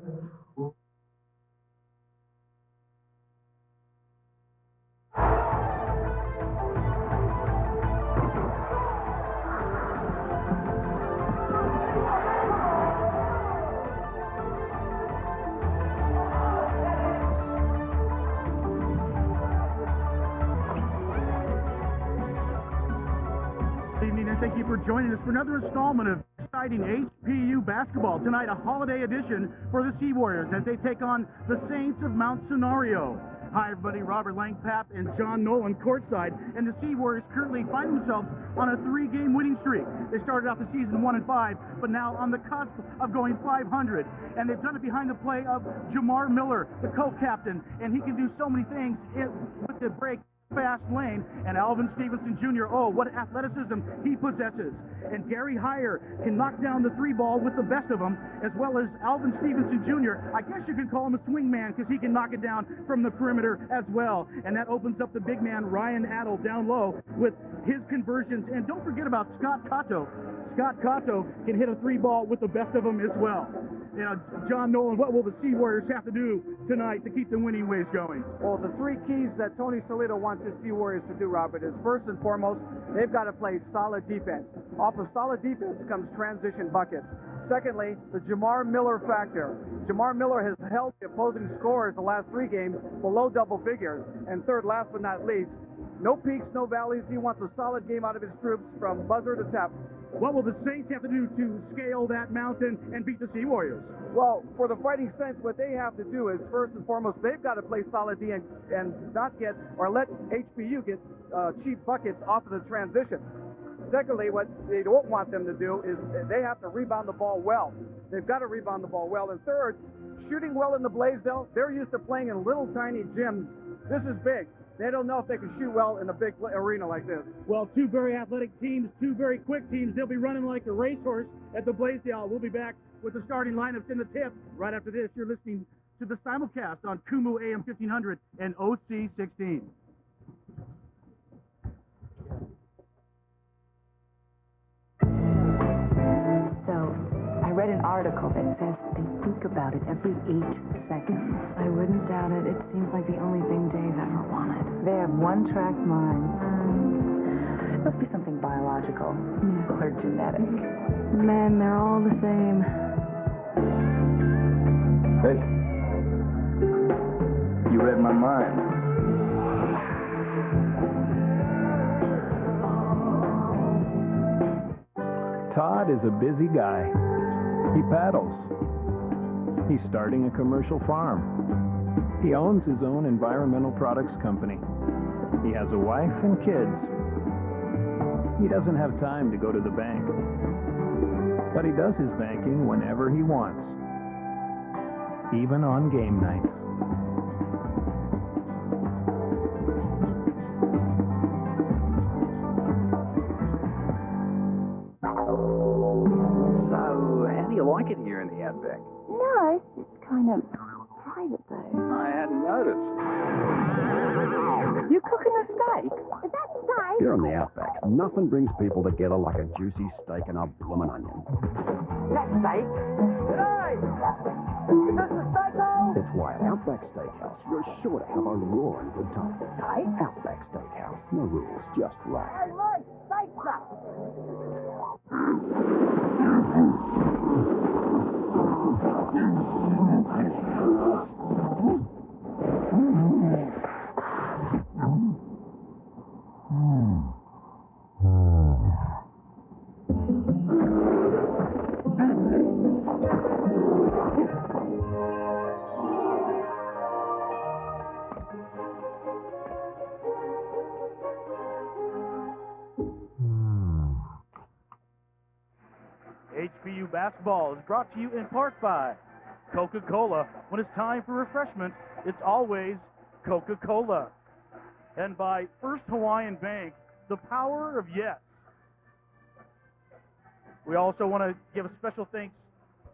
Good evening, and thank you for joining us for another installment of exciting HPU basketball. Tonight, a holiday edition for the Sea Warriors as they take on the Saints of Mount Senario. Hi, everybody. Robert Langpap and John Nolan courtside, and the Sea Warriors currently find themselves on a 3-game winning streak. They started off the season 1-5, but now on the cusp of going 500, and they've done it behind the play of Jamar Miller, the co-captain, and he can do so many things with the break. Fast lane, and Alvin Stevenson Jr., oh, what athleticism he possesses. And Gary Heyer can knock down the 3 ball with the best of them, as well as Alvin Stevenson Jr. I guess you could call him a swing man because he can knock it down from the perimeter as well. And that opens up the big man Ryan Adel down low with his conversions. And don't forget about Scott Cotto. Scott Cotto can hit a 3 ball with the best of them as well. You know, John Nolan, what will the Sea Warriors have to do tonight to keep the winning ways going? Well, the 3 keys that Tony Salito wants his Sea Warriors to do, Robert, is first and foremost, they've got to play solid defense. Off of solid defense comes transition buckets. Secondly, the Jamar Miller factor. Jamar Miller has held the opposing scorers the last 3 games below double figures. And third, last but not least, no peaks, no valleys. He wants a solid game out of his troops from buzzer to tap. What will the Saints have to do to scale that mountain and beat the Sea Warriors? Well, for the Fighting Saints, what they have to do is, first and foremost, they've got to play solid D and not get, or let HPU get cheap buckets off of the transition. Secondly, what they don't want them to do is they have to rebound the ball well. They've got to rebound the ball well. And third, shooting well in the Blaisdell. They're used to playing in little tiny gyms. This is big. They don't know if they can shoot well in a big arena like this. Well, 2 very athletic teams, 2 very quick teams. They'll be running like a racehorse at the Blaisdell. We'll be back with the starting lineups in the tip. Right after this, you're listening to the simulcast on Kumu AM 1500 and OC 16. So, I read an article that says they think about it every 8 seconds. I wouldn't doubt it. It seems like the only thing Dave ever wanted. They have one-track minds. It must be something biological or genetic. Men, they're all the same. Hey, you read my mind. Todd is a busy guy. He paddles. He's starting a commercial farm. He owns his own environmental products company. He has a wife and kids. He doesn't have time to go to the bank. But he does his banking whenever he wants. Even on game nights. So, how do you like it here in the Outback? No, it's kind of private, though. I hadn't noticed. You cooking a steak? Is that steak? Here in the Outback, nothing brings people together like a juicy steak and a bloomin' onion. That's steak. Hey! Is this the steakhouse? That's why at Outback Steakhouse, you're sure to have a roaring good time. Outback Steakhouse, no rules, just right. Hey, Mike, steak stuff. HPU basketball is brought to you in part by Coca-Cola. When it's time for refreshment, it's always Coca-Cola. And by First Hawaiian Bank, the power of yes. We also want to give a special thanks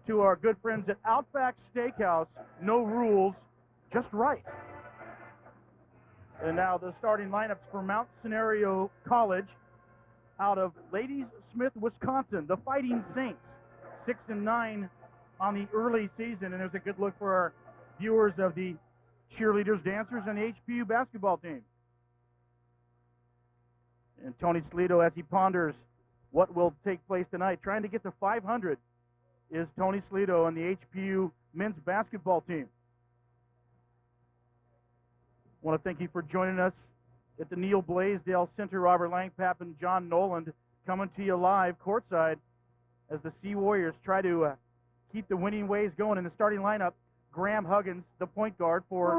to our good friends at Outback Steakhouse. No rules, just right. And now the starting lineups for Mount Senario College out of Ladies Smith, Wisconsin, the Fighting Saints, 6-9 on the early season, and there's a good look for our viewers of the cheerleaders, dancers, and the HPU basketball team. And Tony Salito, as he ponders what will take place tonight, trying to get to 500, is Tony Salito and the HPU men's basketball team. I want to thank you for joining us at the Neil Blaisdell Center. Robert Langpap and John Noland coming to you live courtside as the Sea Warriors try to keep the winning ways going. In the starting lineup, Graham Huggins, the point guard for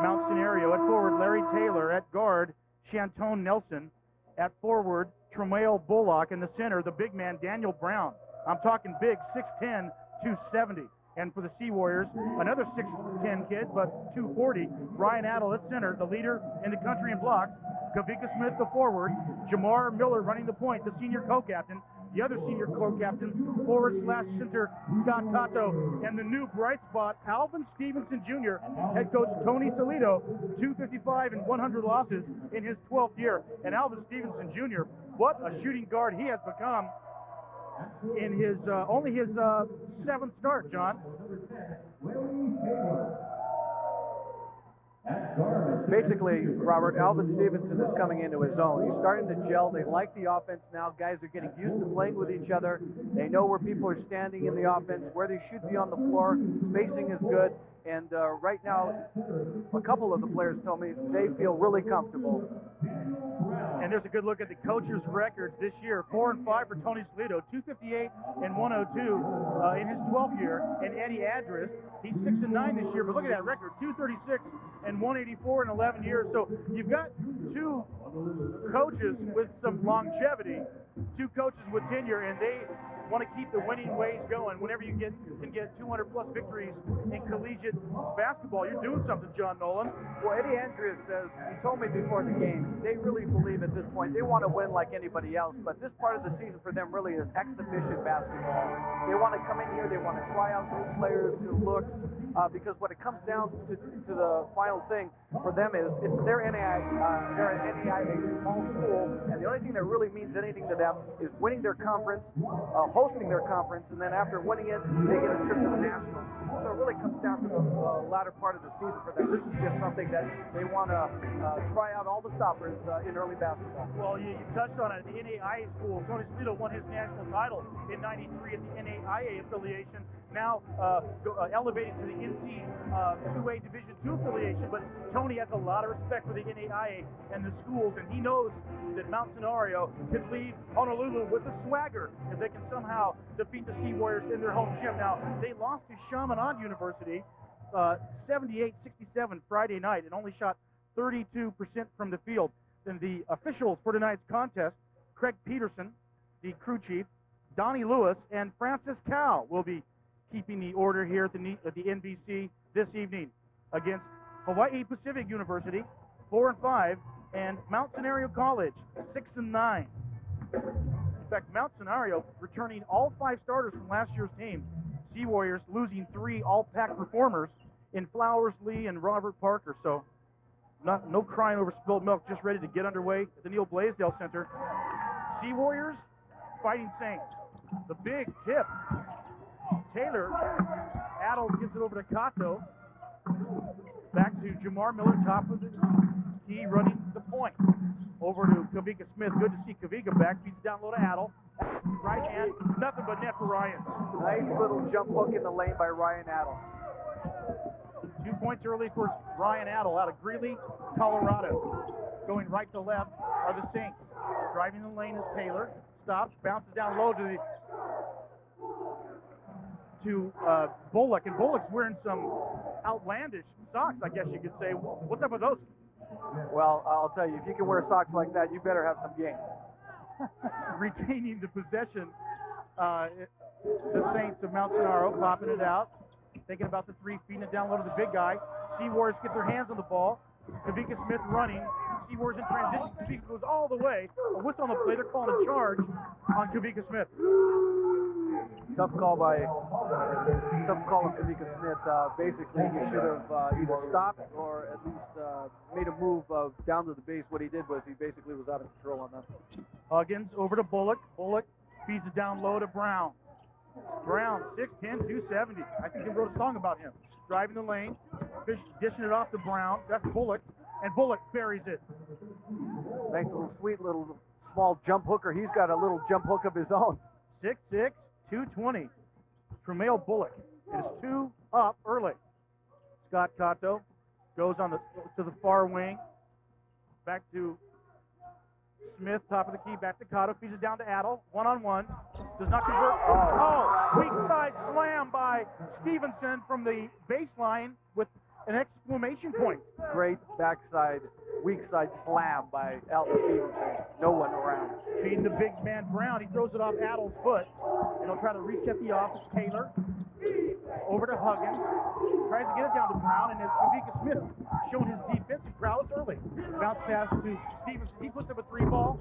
Mount Senario. At forward, Larry Taylor. At guard, Shantone Nelson. At forward, Tremail Bullock. In the center, the big man, Daniel Brown. I'm talking big, 6'10", 270. And for the Sea Warriors, another 6'10" kid, but 240. Ryan Adel at center, the leader in the country in blocks. Kavika Smith, the forward. Jamar Miller running the point, the senior co-captain. The other senior co-captain, forward/center, Scott Cato. And the new bright spot, Alvin Stevenson Jr., head coach Tony Salito, 255 and 100 losses in his 12th year. And Alvin Stevenson Jr., what a shooting guard he has become in his only his seventh start, John. Basically, Robert, Alvin Stevenson is coming into his own. He's starting to gel. They like the offense now. Guys are getting used to playing with each other. They know where people are standing in the offense, where they should be on the floor. Spacing is good. And right now, a couple of the players told me they feel really comfortable. And there's a good look at the coaches' records this year. 4 and 5 for Tony Salito, 258 and 102 in his 12th year. And Eddie Adris, he's 6 and 9 this year. But look at that record, 236 and 184 in 11 years. So you've got two coaches with some longevity, two coaches with tenure, and they want to keep the winning ways going. Whenever you can get 200-plus victories in collegiate basketball, you're doing something, John Nolan. Well, Eddie Andrews says, he told me before the game, they really believe at this point, they want to win like anybody else, but this part of the season for them really is exhibition basketball. They want to come in here, they want to try out new players, new looks, because when it comes down to the final thing for them is, they're an NAIA small school, and the only thing that really means anything to them is winning their conference, hosting their conference, and then after winning it, they get a trip to the Nationals. So it really comes down to the latter part of the season for them. This is just something that they want to try out all the stoppers in early basketball. Well, you touched on it. The NAIA school, Tony Salito won his national title in '93 at the NAIA affiliation. Now elevated to the NC 2A Division II affiliation, but Tony has a lot of respect for the NAIA and the schools, and he knows that Mount Senario could leave Honolulu with a swagger if they can somehow defeat the Sea Warriors in their home gym. Now, they lost to Chaminade University 78-67 Friday night and only shot 32% from the field. Then the officials for tonight's contest, Craig Peterson, the crew chief, Donnie Lewis, and Francis Cow will be keeping the order here at the NBC this evening against Hawaii Pacific University, 4 and 5, and Mount Senario College, 6 and 9. In fact, Mount Senario returning all 5 starters from last year's team. Sea Warriors losing 3 all-pack performers in Flowers, Lee, and Robert Parker. So no crying over spilled milk, just ready to get underway at the Neil Blaisdell Center. Sea Warriors fighting Saints. The big tip. Taylor, Adel gives it over to Cato. Back to Jamar Miller, top of the key, running the point. Over to Kavika Smith. Good to see Kavika back. Feeds down low to Adel. Right hand, nothing but net for Ryan. Nice little jump hook in the lane by Ryan Adel. 2 points early for Ryan Adel out of Greeley, Colorado. Going right to left are the Saints. Driving the lane is Taylor. Stops, bounces down low to Bullock, and Bullock's wearing some outlandish socks, I guess you could say. What's up with those? Well, I'll tell you, if you can wear socks like that, you better have some game. Retaining the possession, the Saints of Mount Senario popping it out, thinking about the 3, feeding it down low to the big guy. Sea Warriors get their hands on the ball. Kavika Smith running. Sea Warriors in transition. Kavika goes all the way. A whistle on the play. They're calling a charge on Kavika Smith. Tough call on Kavika Smith. Basically, he should have either stopped or at least made a move down to the base. What he did was he basically was out of control on that. Huggins over to Bullock. Bullock feeds it down low to Brown. Brown, 6'10", 270. I think they wrote a song about him. Driving the lane, dishing it off to Brown. That's Bullock, and Bullock buries it. Nice little sweet little small jump hooker. He's got a little jump hook of his own. 6'6", 220. Tremail Bullock. It is 2 up early. Scott Cotto goes on to the far wing. Back to Smith, top of the key, back to Cotto, feeds it down to Adel, one-on-one, does not convert. Oh, weak side slam by Stevenson from the baseline with an exclamation point. Great backside, weak side slam by Alton Stevenson. No one around. Feeding the big man Brown, he throws it off Adel's foot, and he'll try to reset the offense. Taylor, over to Huggins, tries to get it down to Brown, and as Kavika Smith shown his defensive prowess early. Bounce pass to Stevenson, he puts up a 3 ball.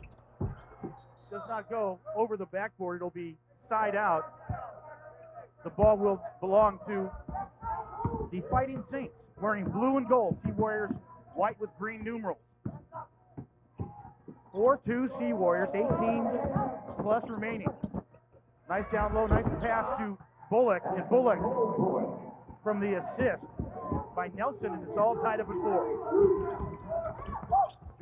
Does not go over the backboard, it'll be side out. The ball will belong to the Fighting Saints, wearing blue and gold. Sea Warriors white with green numerals. 4-2 Sea Warriors, 18 plus remaining. Nice down low, nice pass to Bullock, and Bullock from the assist by Nelson, and it's all tied up at 4.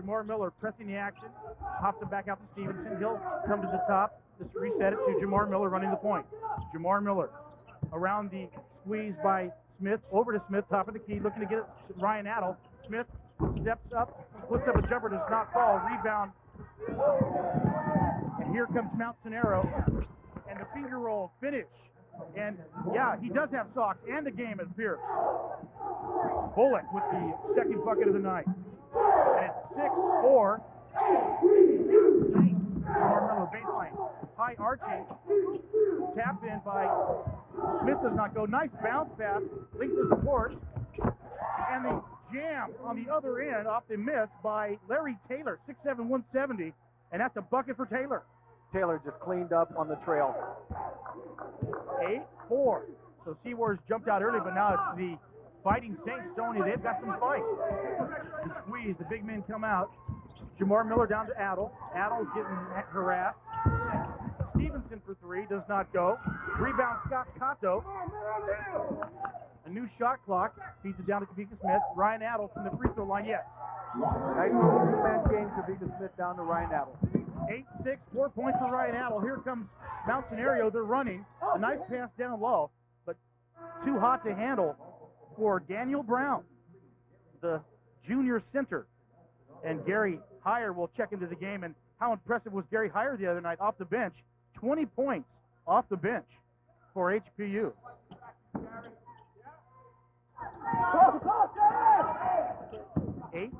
Jamar Miller pressing the action, hops it back out to Stevenson. He'll come to the top, just reset it to Jamar Miller running the point. Jamar Miller around the squeeze by Smith, over to Smith, top of the key, looking to get it to Ryan Adel. Smith steps up, puts up a jumper, does not fall, rebound. And here comes Mount Senario, and the finger roll finish. And yeah, he does have socks and the game, it appears. Bullock with the second bucket of the night. And it's 6-4. Miller baseline. High arching. Tapped in by Smith, does not go. Nice bounce pass. Links the support. And the jam on the other end off the miss by Larry Taylor. 6'7", 170. And that's a bucket for Taylor. Taylor just cleaned up on the trail. 8-4. So Sea Warriors jumped out early, but now it's the Fighting Saints showing you they've got some fight. The squeeze, the big men come out. Jamar Miller down to Adel. Adel's getting harassed. Stevenson for 3, does not go. Rebound Scott Cotto. A new shot clock. Feeds it down to Kavika Smith. Ryan Adel from the free throw line, yes. Nice little two-man game, Kavika Smith down to Ryan Adel. 8-6, 4 points for Ryan Adel. Here comes Mount Senario. They're running. A nice pass down low, but too hot to handle for Daniel Brown, the junior center. And Gary Heyer will check into the game. And how impressive was Gary Heyer the other night off the bench? 20 points off the bench for HPU. 8-6.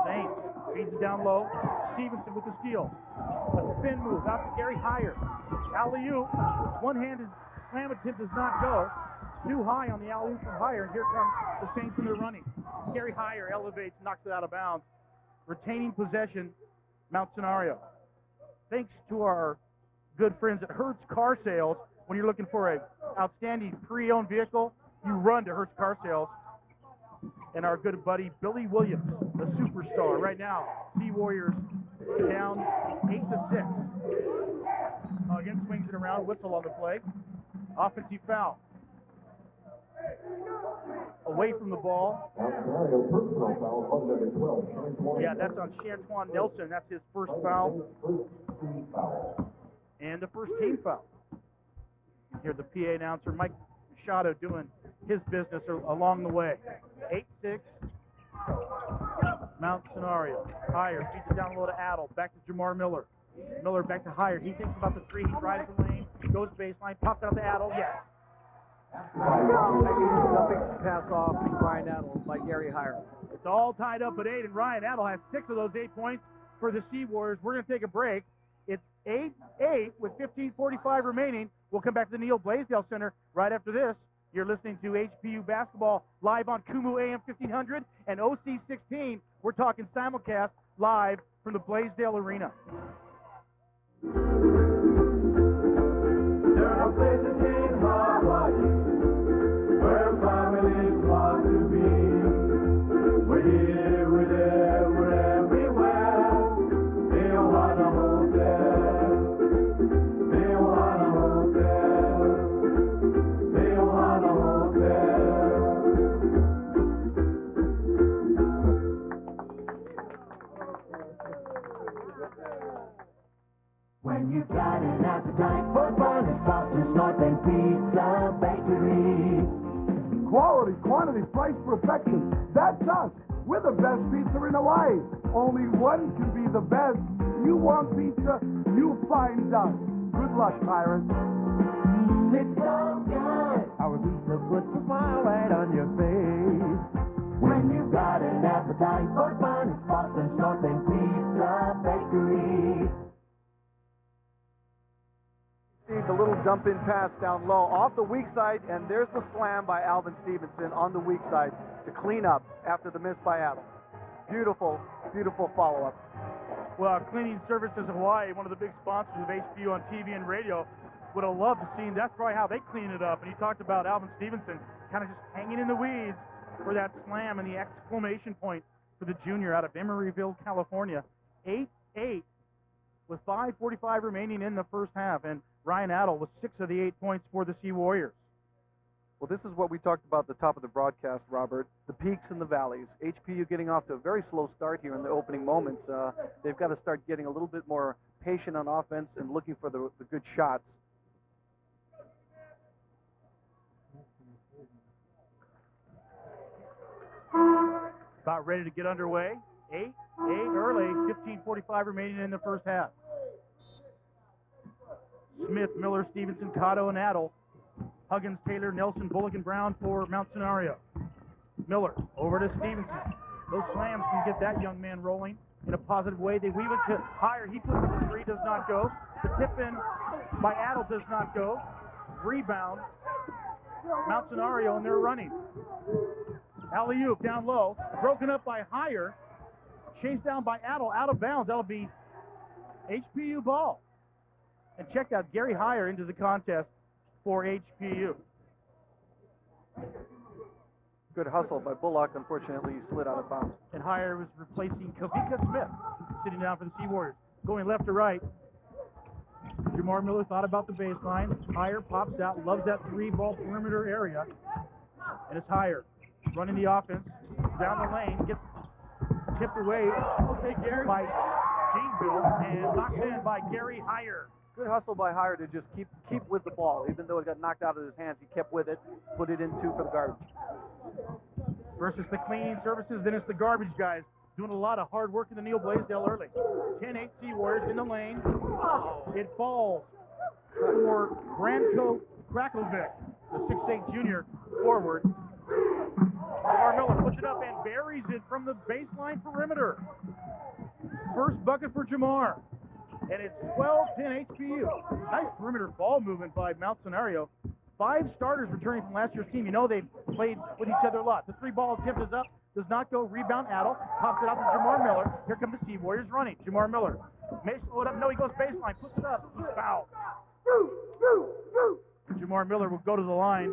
Saints feeds it down low. Stevenson with the steal. A spin move out to Gary Heyer. Alley-oop. One-handed slam attempt does not go. Too high on the alley-oop from Heyer. And here comes the Saints in their running. Gary Heyer elevates, knocks it out of bounds. Retaining possession, Mount Senario. Thanks to our good friends at Hertz Car Sales. When you're looking for an outstanding pre-owned vehicle, you run to Hertz Car Sales. And our good buddy Billy Williams, the superstar. Right now, Sea Warriors down 8-6. Again, swings it around, whistle on the play. Offensive foul. Away from the ball. Yeah, that's on Chantuan Nelson. That's his first foul. And the first team foul. You hear the PA announcer, Mike Machado, doing his business along the way. 8-6. Mount Senario. Heyer feeds it down low to Adel. Back to Jamar Miller. Miller back to Heyer. He thinks about the 3. He drives the lane. Goes baseline. Pops out to Adel. Yes. Nothing pass off Ryan Adel by Gary Heyer. It's all tied up at 8, and Ryan Adel has 6 of those 8 points for the Sea Warriors. We're going to take a break. It's 8-8 with 15:45 remaining. We'll come back to the Neil Blaisdell Center right after this. You're listening to HPU basketball live on Kumu AM 1500 and OC 16. We're talking simulcast live from the Blaisdell Arena. There are places in Hawaii where families want to be. We're here, we're there, we're everywhere. The Ohana Hotel. Northern Pizza Bakery. Quality, quantity, price, perfection. That's us. We're the best pizza in Hawaii. Only one can be the best. You want pizza, you find us. Good luck, Pirates. It's so good. Our pizza puts a smile right on your face. When you've got an appetite for fun, it's Boston's Northern Pizza Bakery. The little dump-in pass down low off the weak side, and there's the slam by Alvin Stevenson on the weak side to clean up after the miss by Adel. Beautiful, beautiful follow-up. Well, Cleaning Services Hawaii, one of the big sponsors of HPU on TV and radio, would have loved to see. That's probably how they clean it up. And he talked about Alvin Stevenson kind of just hanging in the weeds for that slam and the exclamation point for the junior out of Emeryville, California. 8-8 with 5:45 remaining in the first half, and Ryan Adel with 6 of the 8 points for the Sea Warriors. Well, this is what we talked about at the top of the broadcast, Robert. The peaks and the valleys. HPU getting off to a very slow start here in the opening moments. They've got to start getting a little bit more patient on offense and looking for the good shots. About ready to get underway. 8 early, 15:45 remaining in the first half. Smith, Miller, Stevenson, Cotto, and Adel. Huggins, Taylor, Nelson, Bullock, and Brown for Mount Senario. Miller over to Stevenson. Those slams can get that young man rolling in a positive way. They weave it to higher. He puts the three, does not go. The tip in by Adel does not go. Rebound. Mount Senario, and they're running. Alley-oop down low. Broken up by Higher. Chased down by Adel. Out of bounds. That'll be HPU ball. And check out Gary Higher into the contest for HPU. Good hustle by Bullock. Unfortunately, he slid out of bounds. And Higher was replacing Kavika Smith, sitting down for the Sea Warriors. Going left to right. Jamar Miller thought about the baseline. Higher pops out, loves that three-ball perimeter area. And it's Higher running the offense down the lane, gets tipped away by Gene and knocked in by Gary Higher. Good hustle by Higher to just keep with the ball. Even though it got knocked out of his hands, he kept with it, put it in two for the garbage. Versus the Cleaning Services, then it's the garbage guys. Doing a lot of hard work in the Neil Blaisdell early. 10-8 Sea Warriors in the lane. It falls for Branko Krakovic, the 6'8 junior forward. Jamar Miller puts it up and buries it from the baseline perimeter. First bucket for Jamar. And it's 12-10 HPU. Nice perimeter ball movement by Mount Senario. 5 starters returning from last year's team. You know they've played with each other a lot. The three-ball attempt is up. Does not go. Rebound Adel. Pops it out to Jamar Miller. Here come the Sea Warriors running. Jamar Miller. May slow it up. No, he goes baseline. Puts it up. He's fouled. Jamar Miller will go to the line.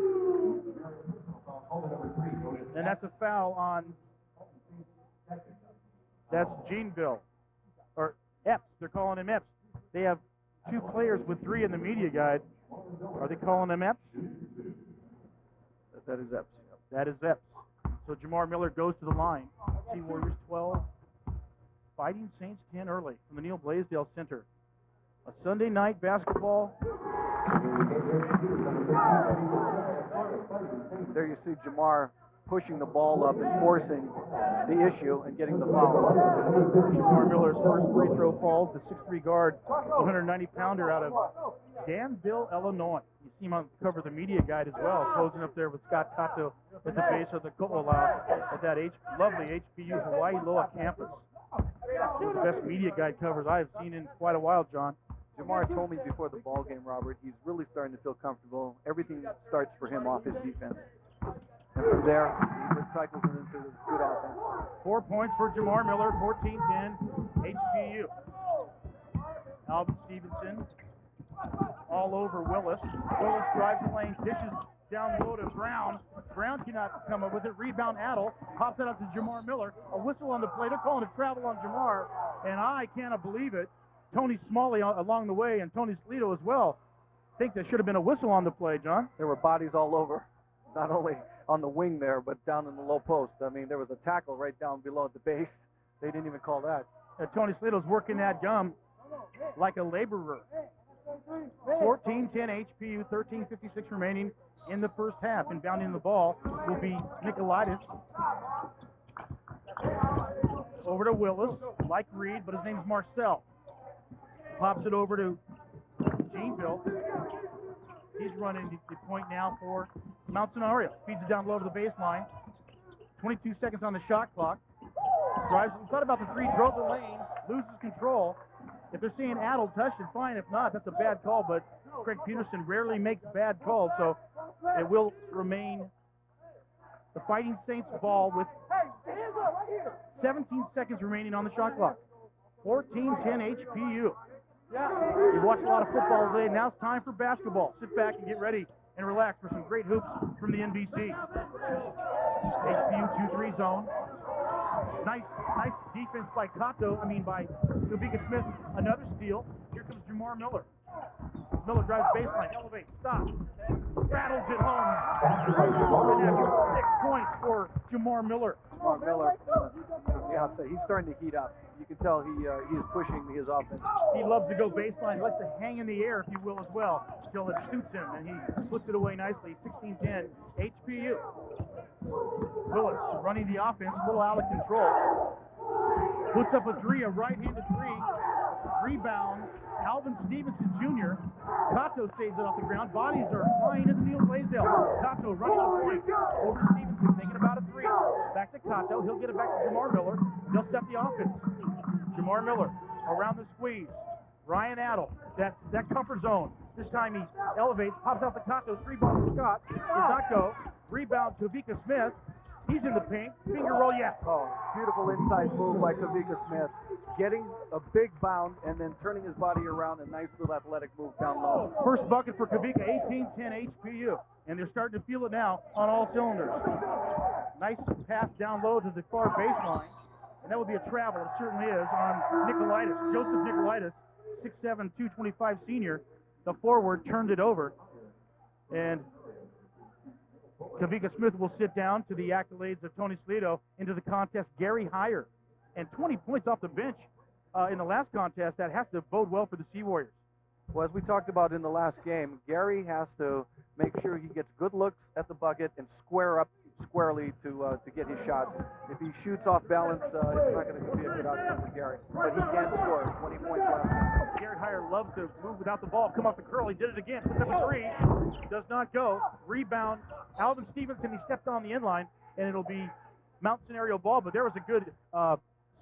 And that's a foul on... That's Geneville. Or Epps. They're calling him Epps. They have 2 players with 3 in the media guide. Are they calling him Epps? That is Epps. That is Epps. So Jamar Miller goes to the line. Sea Warriors 12. Fighting Saints 10 early from the Neil Blaisdell Center. A Sunday night basketball. There you see Jamar pushing the ball up and forcing the issue and getting the foul. Jamar Miller's first free throw falls. The 6'3 guard, 190-pounder out of Danville, Illinois. You see him on the cover of the media guide as well, closing up there with Scott Kato at the base of the Ko'olau at that lovely HPU Hawaii Loa campus. One of the best media guide covers I have seen in quite a while, John. Jamar told me before the ball game, Robert, he's really starting to feel comfortable. Everything starts for him off his defense. And from there, he cycles it into good offense. 4 points for Jamar Miller, 14-10 HPU. Alvin Stevenson all over Willis. Willis drives the lane, dishes down low to Brown. Brown cannot come up with it. Rebound Adel. Pops it up to Jamar Miller. A whistle on the play. They're calling a travel on Jamar, and I cannot believe it. Tony Smalley along the way, and Tony Salito as well. I think there should have been a whistle on the play, John. There were bodies all over, not only on the wing there, but down in the low post. I mean, there was a tackle right down below at the base. They didn't even call that. Tony Salito's working that gum like a laborer. 14-10 HPU, 13:56 remaining in the first half. Inbounding the ball will be Nicolaitis. Over to Willis, like Reed, but his name's Marcel. Pops it over to Janeville. He's running the point now for Mount Senario. Feeds it down low to the baseline. 22 seconds on the shot clock. Drives, thought about the three, drove the lane, loses control. If they're saying Adel touched it, fine. If not, that's a bad call, but Craig Peterson rarely makes bad calls, so it will remain the Fighting Saints ball with 17 seconds remaining on the shot clock. 14-10 HPU. You've watched a lot of football today. Now it's time for basketball. Sit back and get ready and relax for some great hoops from the NBC. HPU 2-3 zone. Nice defense by Kavika Smith. Another steal. Here comes Jamar Miller. Miller drives baseline, elevates, stops, rattles it home. And that's 6 points for Jamar Miller. Jamar Miller, yeah, so he's starting to heat up. You can tell he is pushing his offense. He loves to go baseline. He likes to hang in the air, if you will, as well, until it suits him, and he puts it away nicely. 16-10 HPU. Willis running the offense, a little out of control. Puts up a three, a right-handed three. Rebound, Alvin Stevenson Jr. Kato saves it off the ground. Bodies are flying into Neil Blaisdell. Kato running the point. Over to Stevenson, thinking about a three. Back to Kato. He'll get it back to Jamar Miller. They'll set the offense. Jamar Miller around the squeeze. Ryan Adel, that comfort zone. This time he elevates, pops out the Kato. Three ball for Scott. Does not go. Rebound to Kavika Smith. He's in the paint. Finger roll, yes. Oh, beautiful inside move by Kavika Smith. Getting a big bound and then turning his body around. A nice little athletic move down low. First bucket for Kavika, 18-10 HPU. And they're starting to feel it now on all cylinders. Nice pass down low to the far baseline. And that would be a travel. It certainly is on Nicolaitis. Joseph Nicolaitis, 6'7", 225 senior. The forward turned it over. And Kavika Smith will sit down to the accolades of Tony Salito. Into the contest, Gary Heyer. And 20 points off the bench in the last contest. That has to bode well for the Sea Warriors. Well, as we talked about in the last game, Gary has to make sure he gets good looks at the bucket and square up squarely to get his shots. If he shoots off balance, it's not going to be a good outcome for Gary. But he can score 20 points last game. Gary Heyer loves to move without the ball. Come off the curl. He did it again. Puts up a three. Does not go. Rebound. Alvin Stevenson, he stepped on the inline, and it'll be Mount Senario ball. But there was a good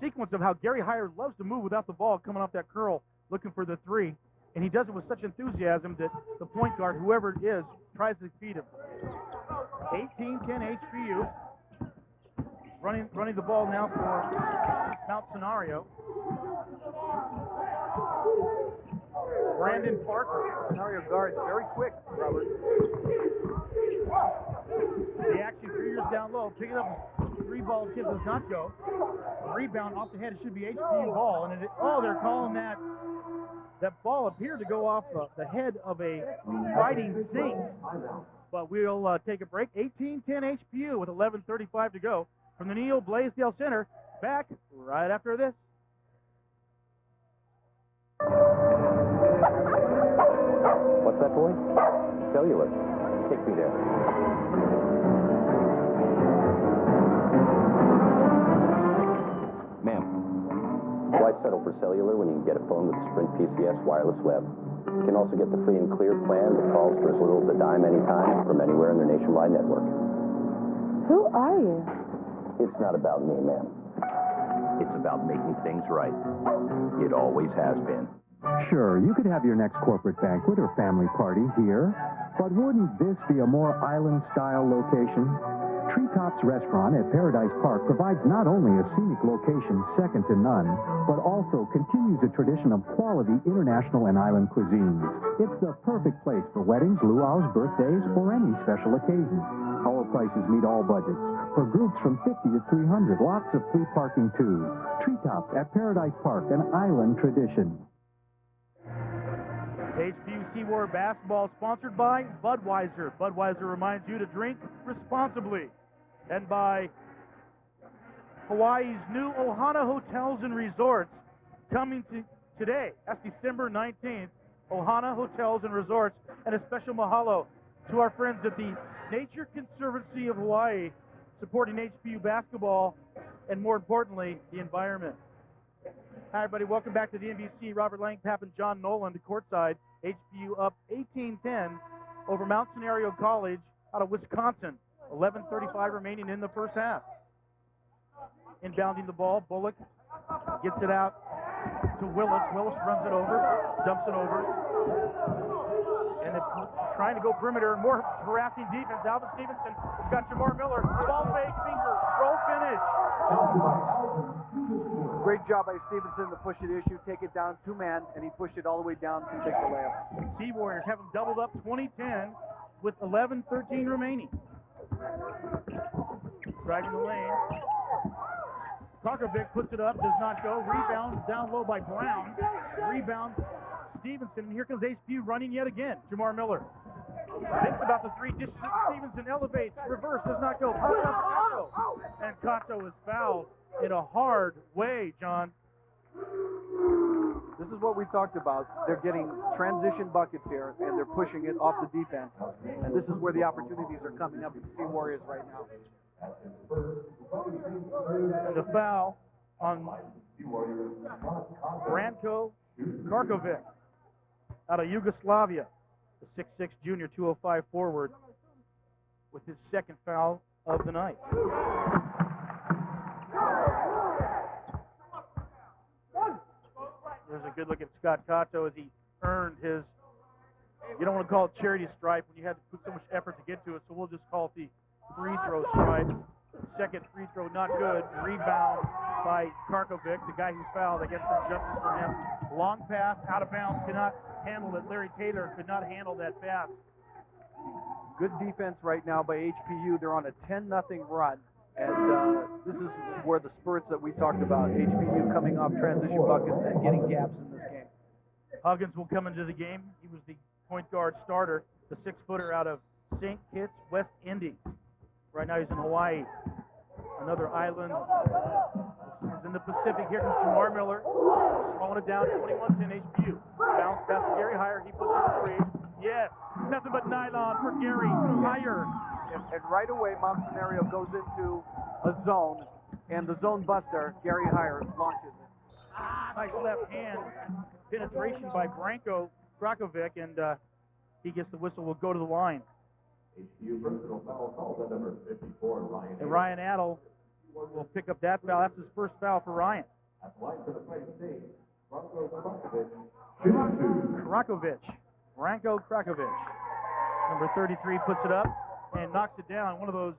sequence of how Gary Heyer loves to move without the ball, coming off that curl, looking for the three. And he does it with such enthusiasm that the point guard, whoever it is, tries to feed him. 18-10 HPU. Running the ball now for Mount Senario. Brandon Parker. Senario guards very quick, Robert. The action 3 years down low. Pick it up. Three ball tip does not go. Rebound off the head. It should be HPU ball. And they're calling that. That ball appeared to go off the head of a Fighting Saint. But we'll take a break. 18-10 HPU with 11:35 to go from the Neil Blaisdell Center. Back right after this. What's that, boy? Cellular. Take me there. Ma'am. Why settle for cellular when you can get a phone with the Sprint PCS wireless web? You can also get the free and clear plan that calls for as little as a dime anytime from anywhere in their nationwide network. Who are you? It's not about me, ma'am. It's about making things right. It always has been. Sure, you could have your next corporate banquet or family party here, but wouldn't this be a more island-style location? Treetops Restaurant at Paradise Park provides not only a scenic location second to none, but also continues a tradition of quality international and island cuisines. It's the perfect place for weddings, luau's, birthdays, or any special occasion. Our prices meet all budgets. For groups from 50 to 300, lots of free parking too. Treetops at Paradise Park, an island tradition. HPU Seawar basketball sponsored by Budweiser. Budweiser reminds you to drink responsibly. And by Hawaii's new Ohana Hotels and Resorts, coming to today. That's December 19th. Ohana Hotels and Resorts, and a special mahalo to our friends at the Nature Conservancy of Hawaii, supporting HPU basketball and, more importantly, the environment. Hi, everybody. Welcome back to the NBC. Robert Langpapp and John Nolan to courtside. HPU up 18-10 over Mount Senario College out of Wisconsin. 11:35 remaining in the first half. Inbounding the ball, Bullock gets it out to Willis. Willis runs it over, dumps it over. And then trying to go perimeter, more harassing defense. Alvin Stevenson has got Jamar Miller. Ball fake, finger, roll finish. Great job by Stevenson to push it issue, take it down two-man, and he pushed it all the way down to take the layup. Sea Warriors have them doubled up 20-10 with 11:13 remaining. Driving the lane. Karkovic puts it up, does not go. Rebound down low by Brown. Rebound Stevenson, and here comes HPU running yet again. Jamar Miller thinks about the three, dishes it. Stevenson elevates, reverse, does not go. Pops up Kato, and Kato is fouled in a hard way, John. This is what we talked about. They're getting transition buckets here, and they're pushing it off the defense. And this is where the opportunities are coming up for the Sea Warriors right now. And the foul on Branko Karkovic out of Yugoslavia, the 6'6 junior, 205 forward, with his second foul of the night. There's a good look at Scott Cato as he earned his, you don't want to call it charity stripe when you had to put so much effort to get to it, so we'll just call it the free throw stripe. Second free throw not good. Rebound by Karkovic, the guy who fouled. I guess some justice for him. Long pass, out of bounds, cannot handle it. Larry Taylor could not handle that pass. Good defense right now by HPU. They're on a 10-0 run. And this is where the spurts that we talked about, HPU coming off transition buckets and getting gaps in this game. Huggins will come into the game. He was the point guard starter, the 6-footer out of St. Kitts, West Indies. Right now he's in Hawaii, another island. He's in the Pacific. Here comes Jamar Miller, slowing it down, 21-10 HPU. Bounce pass to Gary Heyer. He puts it free. Yes, nothing but nylon for Gary Heyer. And right away, Mount Senario goes into a zone, and the zone buster, Gary Heyer, launches it. Nice left hand penetration by Branko Krakovic, and he gets the whistle. Will go to the line. HPU personal foul called at number 54, Ryan. And Ryan Adel will pick up that foul. That's his first foul for Ryan. At the line for the Fighting State, Branko Krakovic. Branko Krakovic. Number 33 puts it up and knocks it down. One of those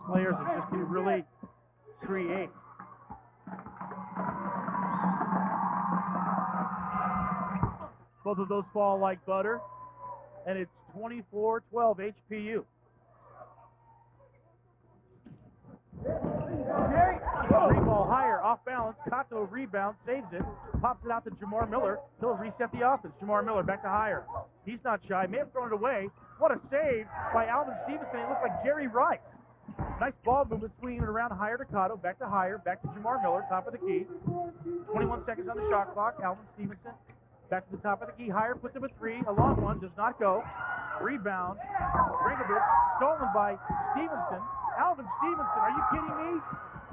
players that just can really create. Both of those fall like butter, and it's 24-12 HPU. Three ball higher, off balance. Kato rebounds, saves it, pops it out to Jamar Miller. He'll reset the offense. Jamar Miller back to Heyer. He's not shy. May have thrown it away. What a save by Alvin Stevenson. It looks like Jerry Rice. Nice ball movement, swinging it around. Heyer to Kato, back to Heyer, back to Jamar Miller, top of the key. 21 seconds on the shot clock. Alvin Stevenson back to the top of the key. Heyer puts up a three. A long one, does not go. Rebound. Rinkovic, stolen by Stevenson. Alvin Stevenson, are you kidding me?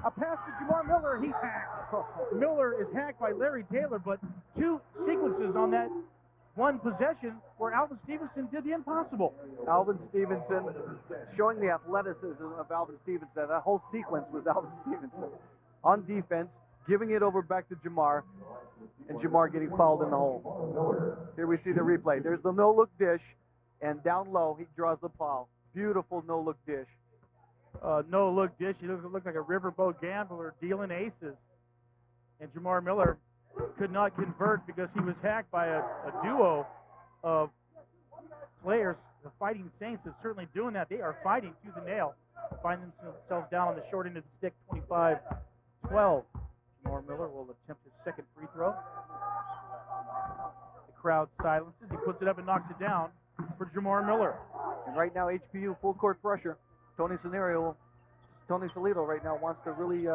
A pass to Jamar Miller, he's hacked. Miller is hacked by Larry Taylor, but two sequences on that one possession where Alvin Stevenson did the impossible. Alvin Stevenson, showing the athleticism of Alvin Stevenson. That whole sequence was Alvin Stevenson. On defense, giving it over back to Jamar, and Jamar getting fouled in the hole. Here we see the replay. There's the no-look dish, and down low, he draws the foul. Beautiful no-look dish. No-look dish. He looked like a riverboat gambler dealing aces. And Jamar Miller could not convert because he was hacked by a duo of players. The Fighting Saints is certainly doing that. They are fighting tooth and nail, finding themselves down on the short end of the stick, 25-12. Jamar Miller will attempt his second free throw. The crowd silences. He puts it up and knocks it down for Jamar Miller. And right now, HPU full court pressure. Tony Salido right now wants to really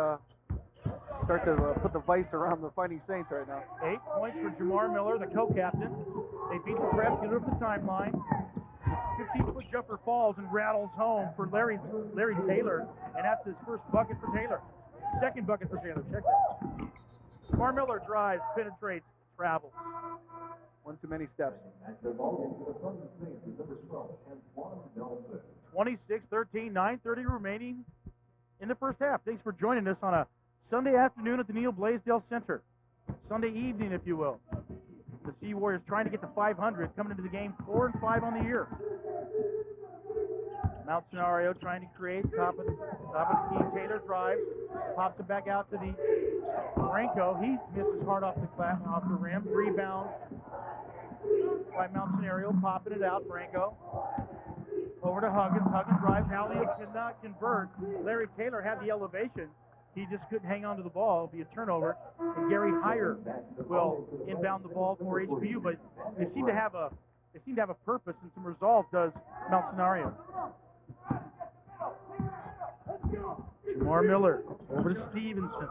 start to put the vice around the Fighting Saints right now. 8 points for Jamar Miller, the co-captain. They beat the press, get it up the timeline. 15-foot jumper falls and rattles home for Larry Taylor, and that's his first bucket for Taylor. Second bucket for Taylor. Check that. Jamar Miller drives, penetrates, travels. One too many steps. 26-13, 9:30 remaining in the first half. Thanks for joining us on a Sunday afternoon at the Neil Blaisdell Center. Sunday evening, if you will. The Sea Warriors trying to get to 500, coming into the game 4-5 on the year. Mount Senario trying to create top of the key. Taylor drives, pops it back out to the Branco. He misses hard off the rim. Rebound by Mount Senario, popping it out. Branco over to Huggins. Huggins drives. Alley-oop cannot convert. Larry Taylor had the elevation. He just couldn't hang on to the ball. It'll be a turnover. And Gary Heyer will inbound the ball for HPU, but they seem to have a purpose and some resolve, does Mount Senario. Jamar Miller over to Stevenson.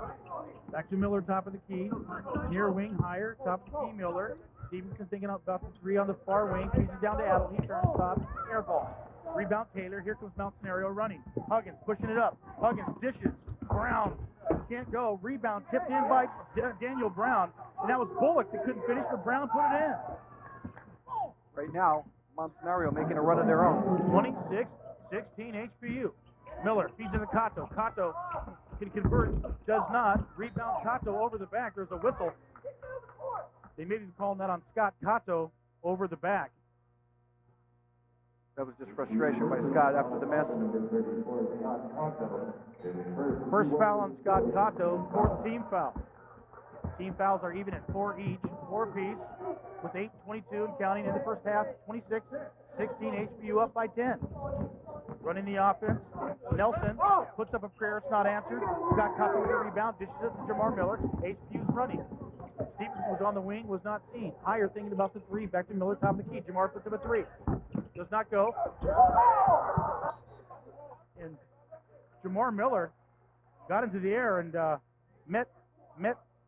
Back to Miller, top of the key. Near wing, Heyer, top of the key, Miller. Stevenson thinking about the three on the far wing. Feeds it down to Adel. He turns top. Air ball. Rebound Taylor. Here comes Mount Senario running. Huggins pushing it up. Huggins dishes. Brown can't go. Rebound tipped in by Daniel Brown. And that was Bullock that couldn't finish, but Brown put it in. Right now, Mount Senario making a run of their own. 26-16 HPU. Miller feeds it to Cato. Cato can convert. Does not. Rebound Cato over the back. There's a whistle. They may be calling that on Scott Cato over the back. That was just frustration by Scott after the miss. First foul on Scott Cato, fourth team foul. Team fouls are even at 4 each, 4 apiece, with 8:22 and counting in the first half. 26-16, HPU up by 10. Running the offense, Nelson puts up a prayer, it's not answered. Scott Cato with a rebound, dishes it to Jamar Miller. HPU's running. Stevenson was on the wing, was not seen. Heyer thinking about the three, back to Miller, top of the key. Jamar puts up a three. Does not go. And Jamar Miller got into the air and met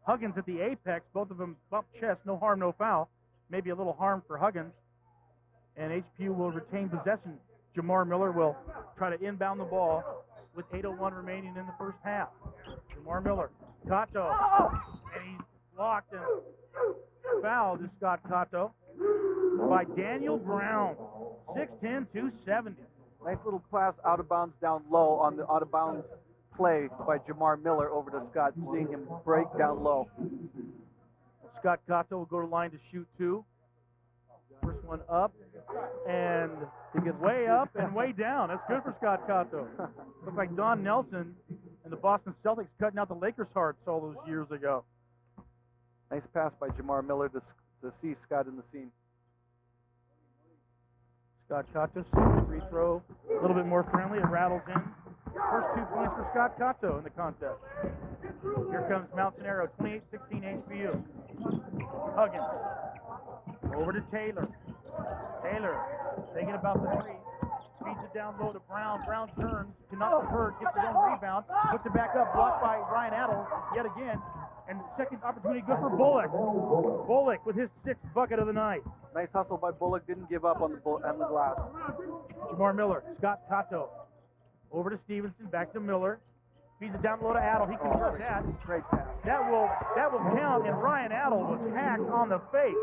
Huggins at the apex. Both of them bumped chest. No harm, no foul. Maybe a little harm for Huggins. And HPU will retain possession. Jamar Miller will try to inbound the ball with 8:01 remaining in the first half. Jamar Miller. Cato. And he's blocked and fouled, is Scott Cato, by Daniel Brown. 6'10", 270. Nice little pass out of bounds down low on the out of bounds play by Jamar Miller over to Scott, seeing him break down low. Scott Cato will go to line to shoot two. First one up, and he gets way up and way down. That's good for Scott Cato. Looks like Don Nelson and the Boston Celtics cutting out the Lakers' hearts all those years ago. Nice pass by Jamar Miller to see Scott in the scene. Scott Cato, free throw, a little bit more friendly. It rattles in. First 2 points for Scott Cato in the contest. Here comes Mount Senario, 28-16 HPU. Huggins. Over to Taylor. Taylor thinking about the three. Feeds it down low to Brown. Brown turns, cannot convert, gets his own rebound, puts it back up, blocked by Ryan Adel yet again. And second opportunity good for Bullock. Bullock with his 6th bucket of the night. Nice hustle by Bullock. Didn't give up on the glass. Jamar Miller, Scott Cato. Over to Stevenson, back to Miller. Feeds it down low to Adel. He converts that. Great pass. That will count, and Ryan Adel was hacked on the face.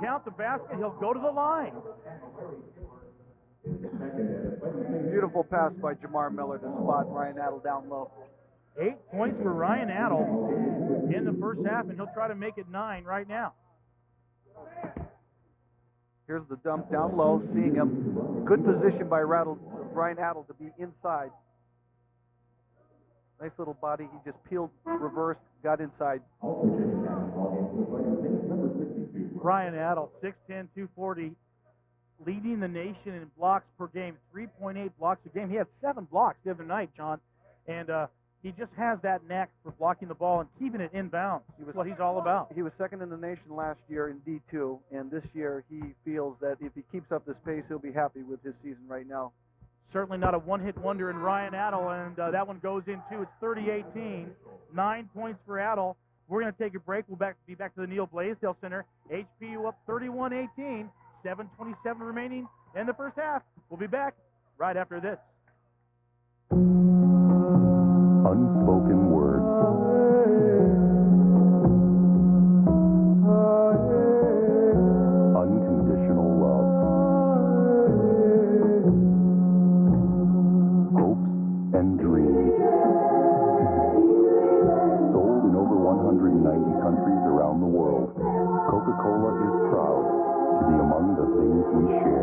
Count the basket. He'll go to the line. Beautiful pass by Jamar Miller to spot Ryan Adel down low. 8 points for Ryan Adel in the first half, and he'll try to make it 9 right now. Here's the dump down low, seeing him. Good position by Ryan Adel to be inside. Nice little body. He just peeled, reversed, got inside. Ryan Adel, 6'10", 240, leading the nation in blocks per game, 3.8 blocks a game. He had 7 blocks the other night, John, and he just has that knack for blocking the ball and keeping it inbounds. That's what he's all about. He was second in the nation last year in D2, and this year he feels that if he keeps up this pace, he'll be happy with his season right now. Certainly not a one-hit wonder in Ryan Adel, and that one goes in too. It's 30-18, 9 points for Adel. We're going to take a break. We'll be back to the Neil Blaisdell Center. HPU up 31-18, 7:27 remaining in the first half. We'll be back right after this. Unspoken words. Unconditional love. Hopes and dreams. Sold in over 190 countries around the world, Coca-Cola is proud to be among the things we share.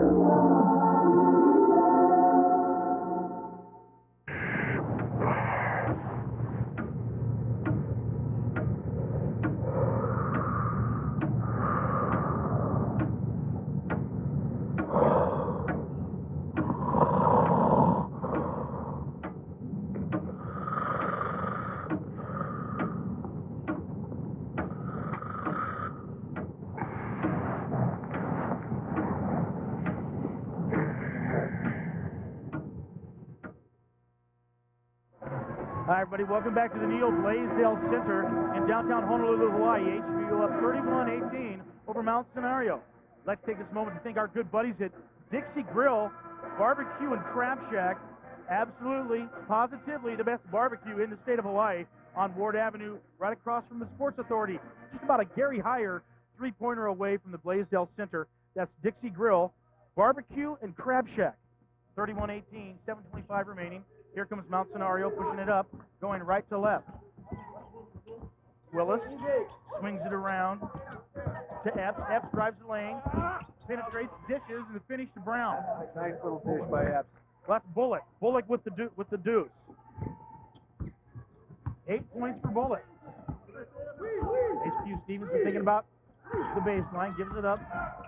Hi, everybody. Welcome back to the Neil Blaisdell Center in downtown Honolulu, Hawaii. HPU up 31-18 over Mount Senario. Let's take this moment to thank our good buddies at Dixie Grill, Barbecue and Crab Shack. Absolutely, positively the best barbecue in the state of Hawaii on Ward Avenue, right across from the Sports Authority. Just about a Gary Heyer three-pointer away from the Blaisdell Center. That's Dixie Grill, Barbecue and Crab Shack. 31-18, 7:25 remaining. Here comes Mount Senario pushing it up, going right to left. Willis swings it around to Epps. Epps drives the lane, penetrates, dishes, and the finish to Brown. Nice little dish by Epps. That's Bullock. Bullock with the deuce. 8 points for Bullock. HPU Stevenson thinking about the baseline, gives it up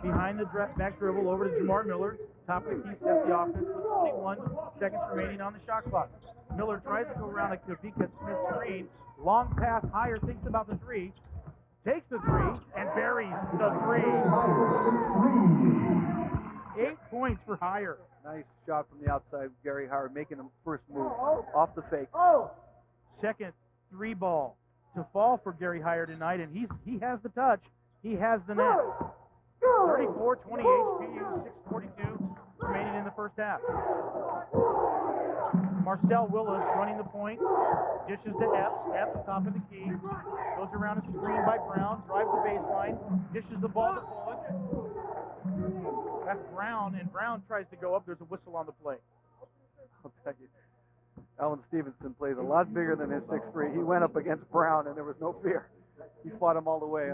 behind the back dribble over to Jamar Miller. Top of the key, set the offense with 21 seconds remaining on the shot clock. Miller tries to go around a Kavika Smith screen. Long pass, Higher thinks about the three. Takes the three and buries the three. 8 points for Higher. Nice shot from the outside. Gary Howard making him first move off the fake. Second three ball to fall for Gary Higher tonight, and he has the touch. He has the net. 34-20 HPU, 6:42 remaining in the first half. Marcel Willis running the point, dishes to Epps. Epps, top of the key, goes around a screen by Brown, drives the baseline, dishes the ball to Bullock. That's Brown, and Brown tries to go up. There's a whistle on the play. I'll tell you, Alan Stevenson plays a lot bigger than his 6'3". He went up against Brown, and there was no fear. He fought him all the way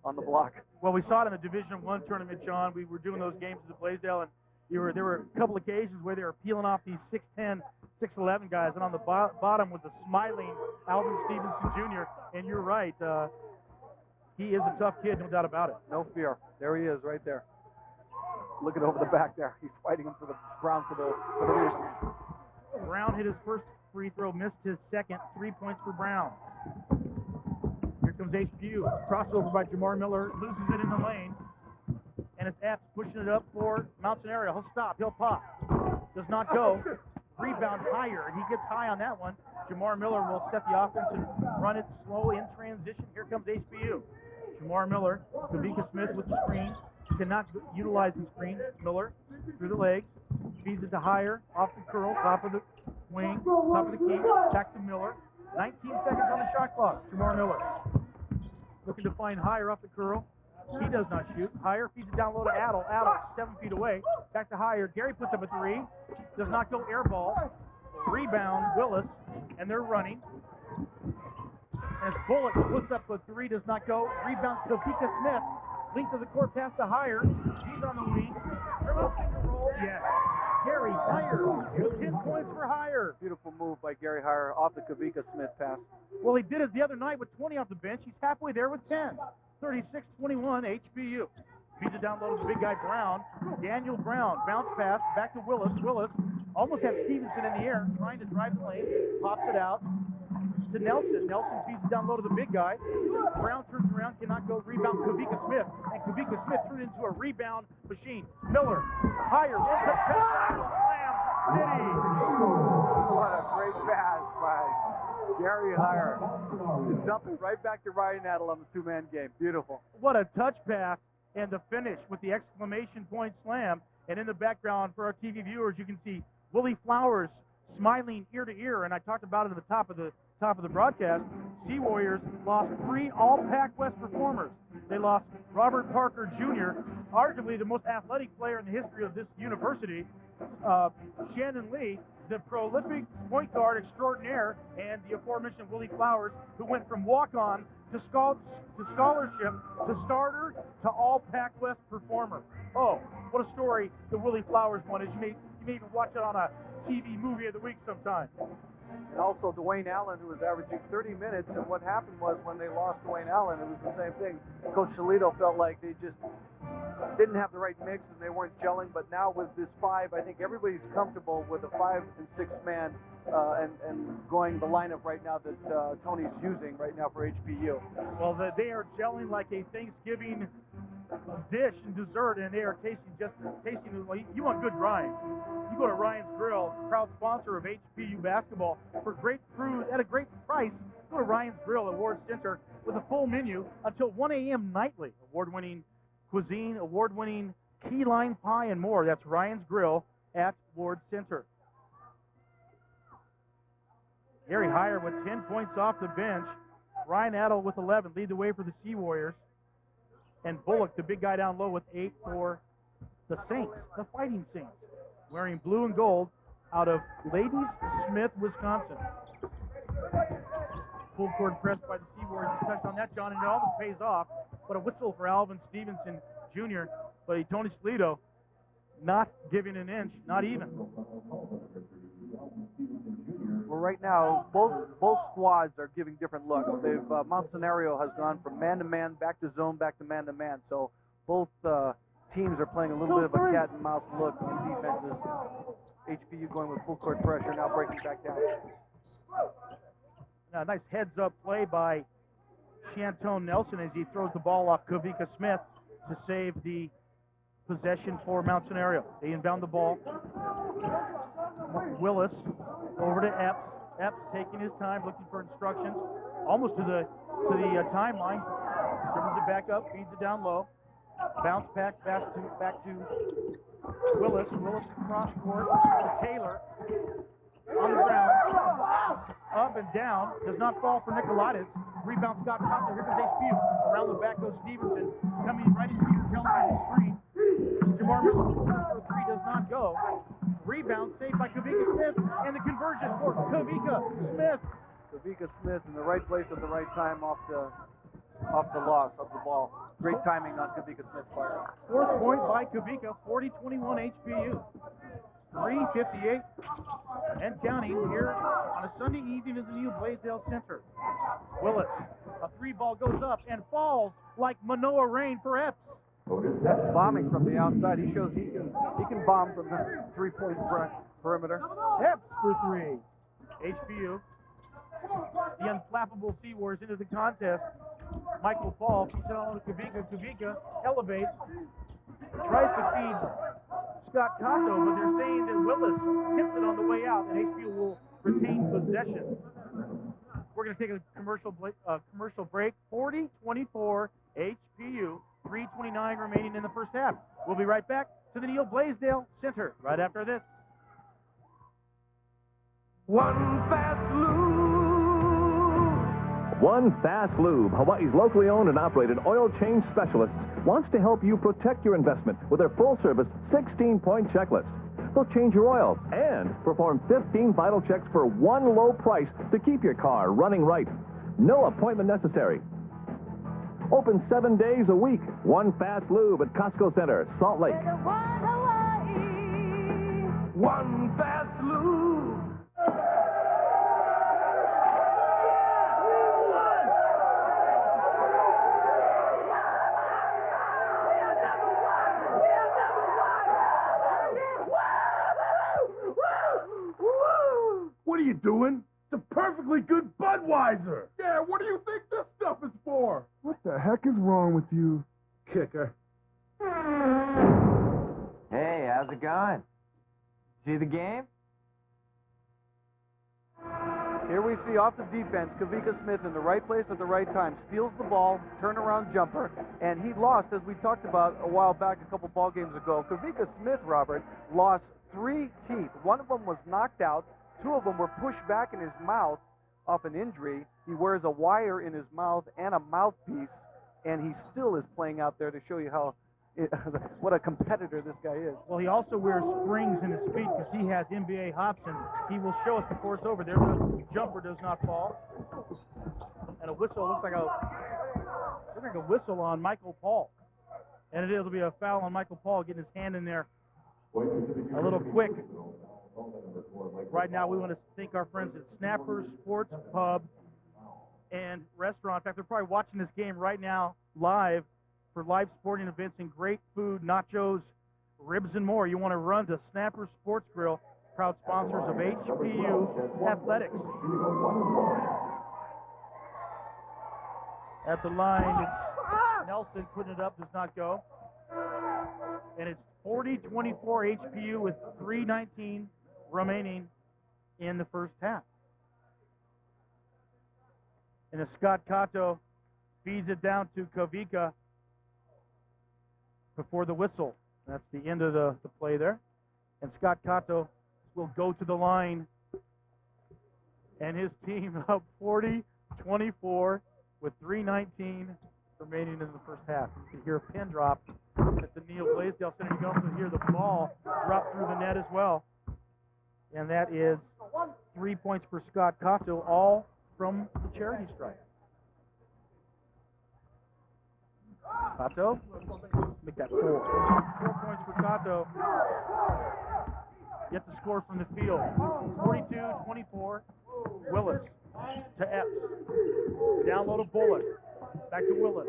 on the block. Well, we saw it in the Division I tournament, John. We were doing those games at the Blaisdell, and there were a couple occasions where they were peeling off these 6'10", 6'11 guys, and on the bottom was a smiling Alvin Stevenson Jr., and you're right. He is a tough kid, no doubt about it. No fear. There he is right there. Looking over the back there. He's fighting him for the Brown for the reason. Brown hit his first free throw, missed his second. 3 points for Brown. Here comes HPU. Crossover by Jamar Miller. Loses it in the lane. And it's Epps pushing it up for Mount Senario. He'll stop. He'll pop. Does not go. Rebound Higher. And he gets high on that one. Jamar Miller will set the offense and run it slow in transition. Here comes HPU. Jamar Miller. Kavika Smith with the screen. Cannot utilize the screen. Miller through the legs. Feeds it to Higher. Off the curl. Top of the wing. Top of the key. Back to Miller. 19 seconds on the shot clock. Jamar Miller. Looking to find Higher off the curl. He does not shoot. Higher feeds it down low to Adel. Adel 7 feet away. Back to Higher. Gary puts up a three. Does not go air ball. Rebound Willis. And they're running. As Bullock puts up a three. Does not go. Rebound Kavika Smith. Length of the court pass to Higher. He's on the wing. Dribble finger roll. Yes. Gary Higher. 10 points for Higher. Beautiful move by Gary Higher off the Kavika Smith pass. Well, he did it the other night with 20 off the bench. He's halfway there with 10. 36-21 HPU. Feeds it down low to the big guy Brown. Daniel Brown. Bounce pass. Back to Willis. Willis almost had Stevenson in the air. Trying to drive the lane. Pops it out to Nelson. Nelson feeds it down low to the big guy. Brown turns around. Cannot go. Rebound Kavika Smith. And Kavika Smith threw it into a rebound machine. Miller. Higher. One touch pass. Slam. City. What a great pass by Gary Heyer. To dump it right back to Ryan Adel on the two-man game. Beautiful. What a touch pass, and the finish with the exclamation point slam. And in the background for our TV viewers, you can see Willie Flowers smiling ear to ear. And I talked about it at the top of the broadcast. Sea Warriors lost 3 All-Pac-West performers. They lost Robert Parker Jr., arguably the most athletic player in the history of this university, Shannon Lee, the prolific point guard extraordinaire, and the aforementioned Willie Flowers, who went from walk-on to scholarship to starter to All-Pac-West performer. Oh, what a story the Willie Flowers one is. You may even watch it on a TV movie of the week sometime. And also Dwayne Allen, who was averaging 30 minutes. And what happened was when they lost Dwayne Allen, it was the same thing. Coach Shalito felt like they just didn't have the right mix and they weren't gelling. But now with this 5, I think everybody's comfortable with a 5 and 6 man and going the lineup right now that Tony's using right now for HPU. Well, they are gelling like a Thanksgiving dish and dessert, and they are tasting. Well, you want good Ryan's. You go to Ryan's Grill, proud sponsor of HPU basketball, for great food at a great price. Go to Ryan's Grill at Ward Center with a full menu until 1 a.m. nightly. Award-winning cuisine, award-winning key lime pie, and more. That's Ryan's Grill at Ward Center. Gary Heyer with 10 points off the bench. Ryan Adel with 11 lead the way for the Sea Warriors. And Bullock, the big guy down low, with 8 for the Saints, the Fighting Saints, wearing blue and gold out of Ladies Smith, Wisconsin. Full court press by the Sea Warriors. You touched on that, John, and it almost pays off. But a whistle for Alvin Stevenson Jr. But Tony Shalito not giving an inch, not even. Well, right now, both squads are giving different looks. They've Mount Senario has gone from man-to-man, back to zone, back to man-to-man. So both teams are playing a little bit of a cat-and-mouse look in defenses. HPU going with full court pressure, now breaking back down. Now, nice heads-up play by Shantone Nelson as he throws the ball off Kavika Smith to save the possession for Mount Senario. They inbound the ball. Willis over to Epps. Epps taking his time, looking for instructions. Almost to the timeline. Brings it back up, feeds it down low. Bounce back to Willis. Willis across court to Taylor. On the ground. Up and down. Does not fall for Nicolaitis. Rebound Scott Costa. Here comes HPU. Around the back goes Stevenson. Coming right into your television screen. Jamar Mitchell for 3 does not go. Rebound saved by Kavika Smith, and the conversion for Kavika Smith. Kavika Smith in the right place at the right time off the loss of the ball. Great timing on Kavika Smith's fire. 4th point by Kavika, 40-21 HPU. 3:58 and counting here on a Sunday evening in the new Blaisdell Center. Willis, a 3-ball goes up and falls like Manoa Rain for Epps. That's bombing from the outside. He shows he can bomb from the 3-point perimeter. Epps for 3. HPU. The unflappable Sea Warriors into the contest. Michael Paul keeps it on to Kavika. Kavika elevates. Tries to feed Scott Cato, but they're saying that Willis tipped it on the way out, and HPU will retain possession. We're going to take a commercial break. 40-24 HPU. 3:29 remaining in the first half. We'll be right back to the Neil Blaisdell Center right after this. One Fast Lube. One Fast Lube, Hawaii's locally owned and operated oil change specialist, wants to help you protect your investment with their full-service 16-point checklist. They'll change your oil and perform 15 vital checks for one low price to keep your car running right. No appointment necessary. Open 7 days a week. One Fast Lube at Costco Center, Salt Lake. One Fast Lube. What are you doing? It's a perfectly good Budweiser. Yeah, what do you think this stuff is for? What the heck is wrong with you? Kicker. Hey, how's it going? See the game? Here we see off the defense, Kavika Smith in the right place at the right time, steals the ball, turnaround jumper, and he lost, as we talked about a while back, a couple ball games ago. Kavika Smith, Robert, lost 3 teeth. One of them was knocked out. 2 of them were pushed back in his mouth off an injury. He wears a wire in his mouth and a mouthpiece, and he still is playing out there to show you how what a competitor this guy is. Well, he also wears springs in his feet because he has NBA hops, and he will show us before it's over. There, the jumper does not fall, and a whistle looks like a whistle on Michael Paul, and it'll be a foul on Michael Paul getting his hand in there a little quick. Right now, we want to thank our friends at Snappers Sports Pub and Restaurant. In fact, they're probably watching this game right now live for live sporting events and great food, nachos, ribs, and more. You want to run to Snappers Sports Grill, proud sponsors of HPU Athletics. At the line, it's Nelson putting it up, does not go. And it's 40-24 HPU with 3:19 remaining in the first half. And as Scott Cato feeds it down to Kavika before the whistle. That's the end of the play there. And Scott Cato will go to the line. And his team up 40-24 with 3:19 remaining in the first half. You can hear a pin drop at the Neil Blaisdell Center. You can also hear the ball drop through the net as well. And that is 3 points for Scott Cato, all from the charity strike. Cato, make that 4. 4 points for Cato. Get the score from the field. 42-24. Willis to Epps. Down low to Bullock. Back to Willis.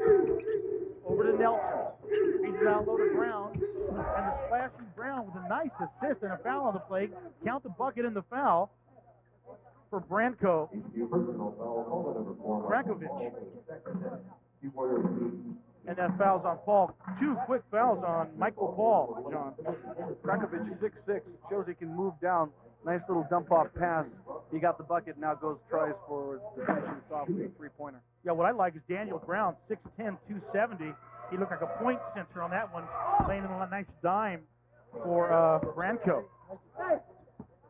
Over to Nelson. He's down low to Brown. And the splashing Brown with a nice assist and a foul on the play. Count the bucket and the foul for Branko. Brankovic. And that foul's on Paul. 2 quick fouls on Michael Paul, John. Brankovic, 6'6", shows he can move down. Nice little dump-off pass. He got the bucket, now tries for the finishing off with a 3-pointer. Yeah, what I like is Daniel Brown, 6'10", 270. He looked like a point center on that one, laying in a nice dime for Branko.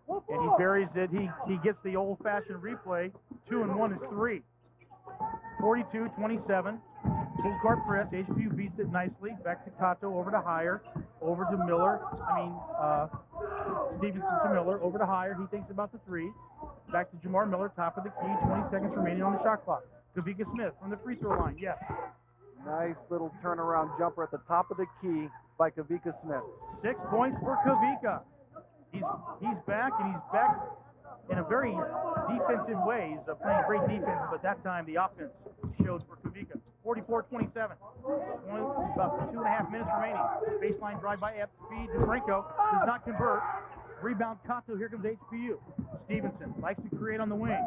And he buries it. He gets the old-fashioned replay. 2 and 1 is 3. 42-27. Full court press. HPU beats it nicely. Back to Cato, over to Heyer, over to Miller. Stevenson to Miller, over to Heyer. He thinks about the 3. Back to Jamar Miller, top of the key. 20 seconds remaining on the shot clock. Kavika Smith from the free throw line. Yes. Nice little turnaround jumper at the top of the key by Kavika Smith. 6 points for Kavika. He's back, and he's back in a very defensive way. He's playing great defense, but that time the offense showed for Kavika. 44-27. About 2.5 minutes remaining. Baseline drive by Epps. Feed to Branko. Does not convert. Rebound Cato. Here comes HPU. Stevenson likes to create on the wing.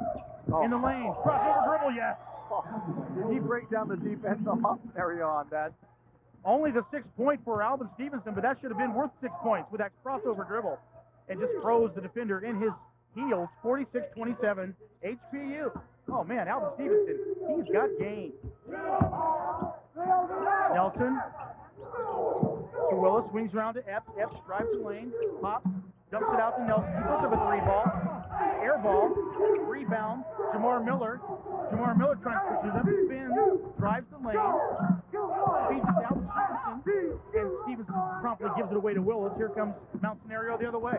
In the lane. Crossover dribble. Yes. He breaks down the defense on Mount Senario on that. Only the 6 point for Alvin Stevenson, but that should have been worth 6 points with that crossover dribble. And just froze the defender in his heels. 46-27. HPU. Oh, man, Alvin Stevenson, he's got game. Nelson to Willis, swings around to Epps. Epps drives the lane, pops, dumps it out to Nelson. He puts up a 3 ball. Air ball, rebound, Jamar Miller. Jamar Miller trying to push them, spins, drives the lane, feeds it down to Stevenson, and Stevenson promptly gives it away to Willis. Here comes Mount Senario the other way.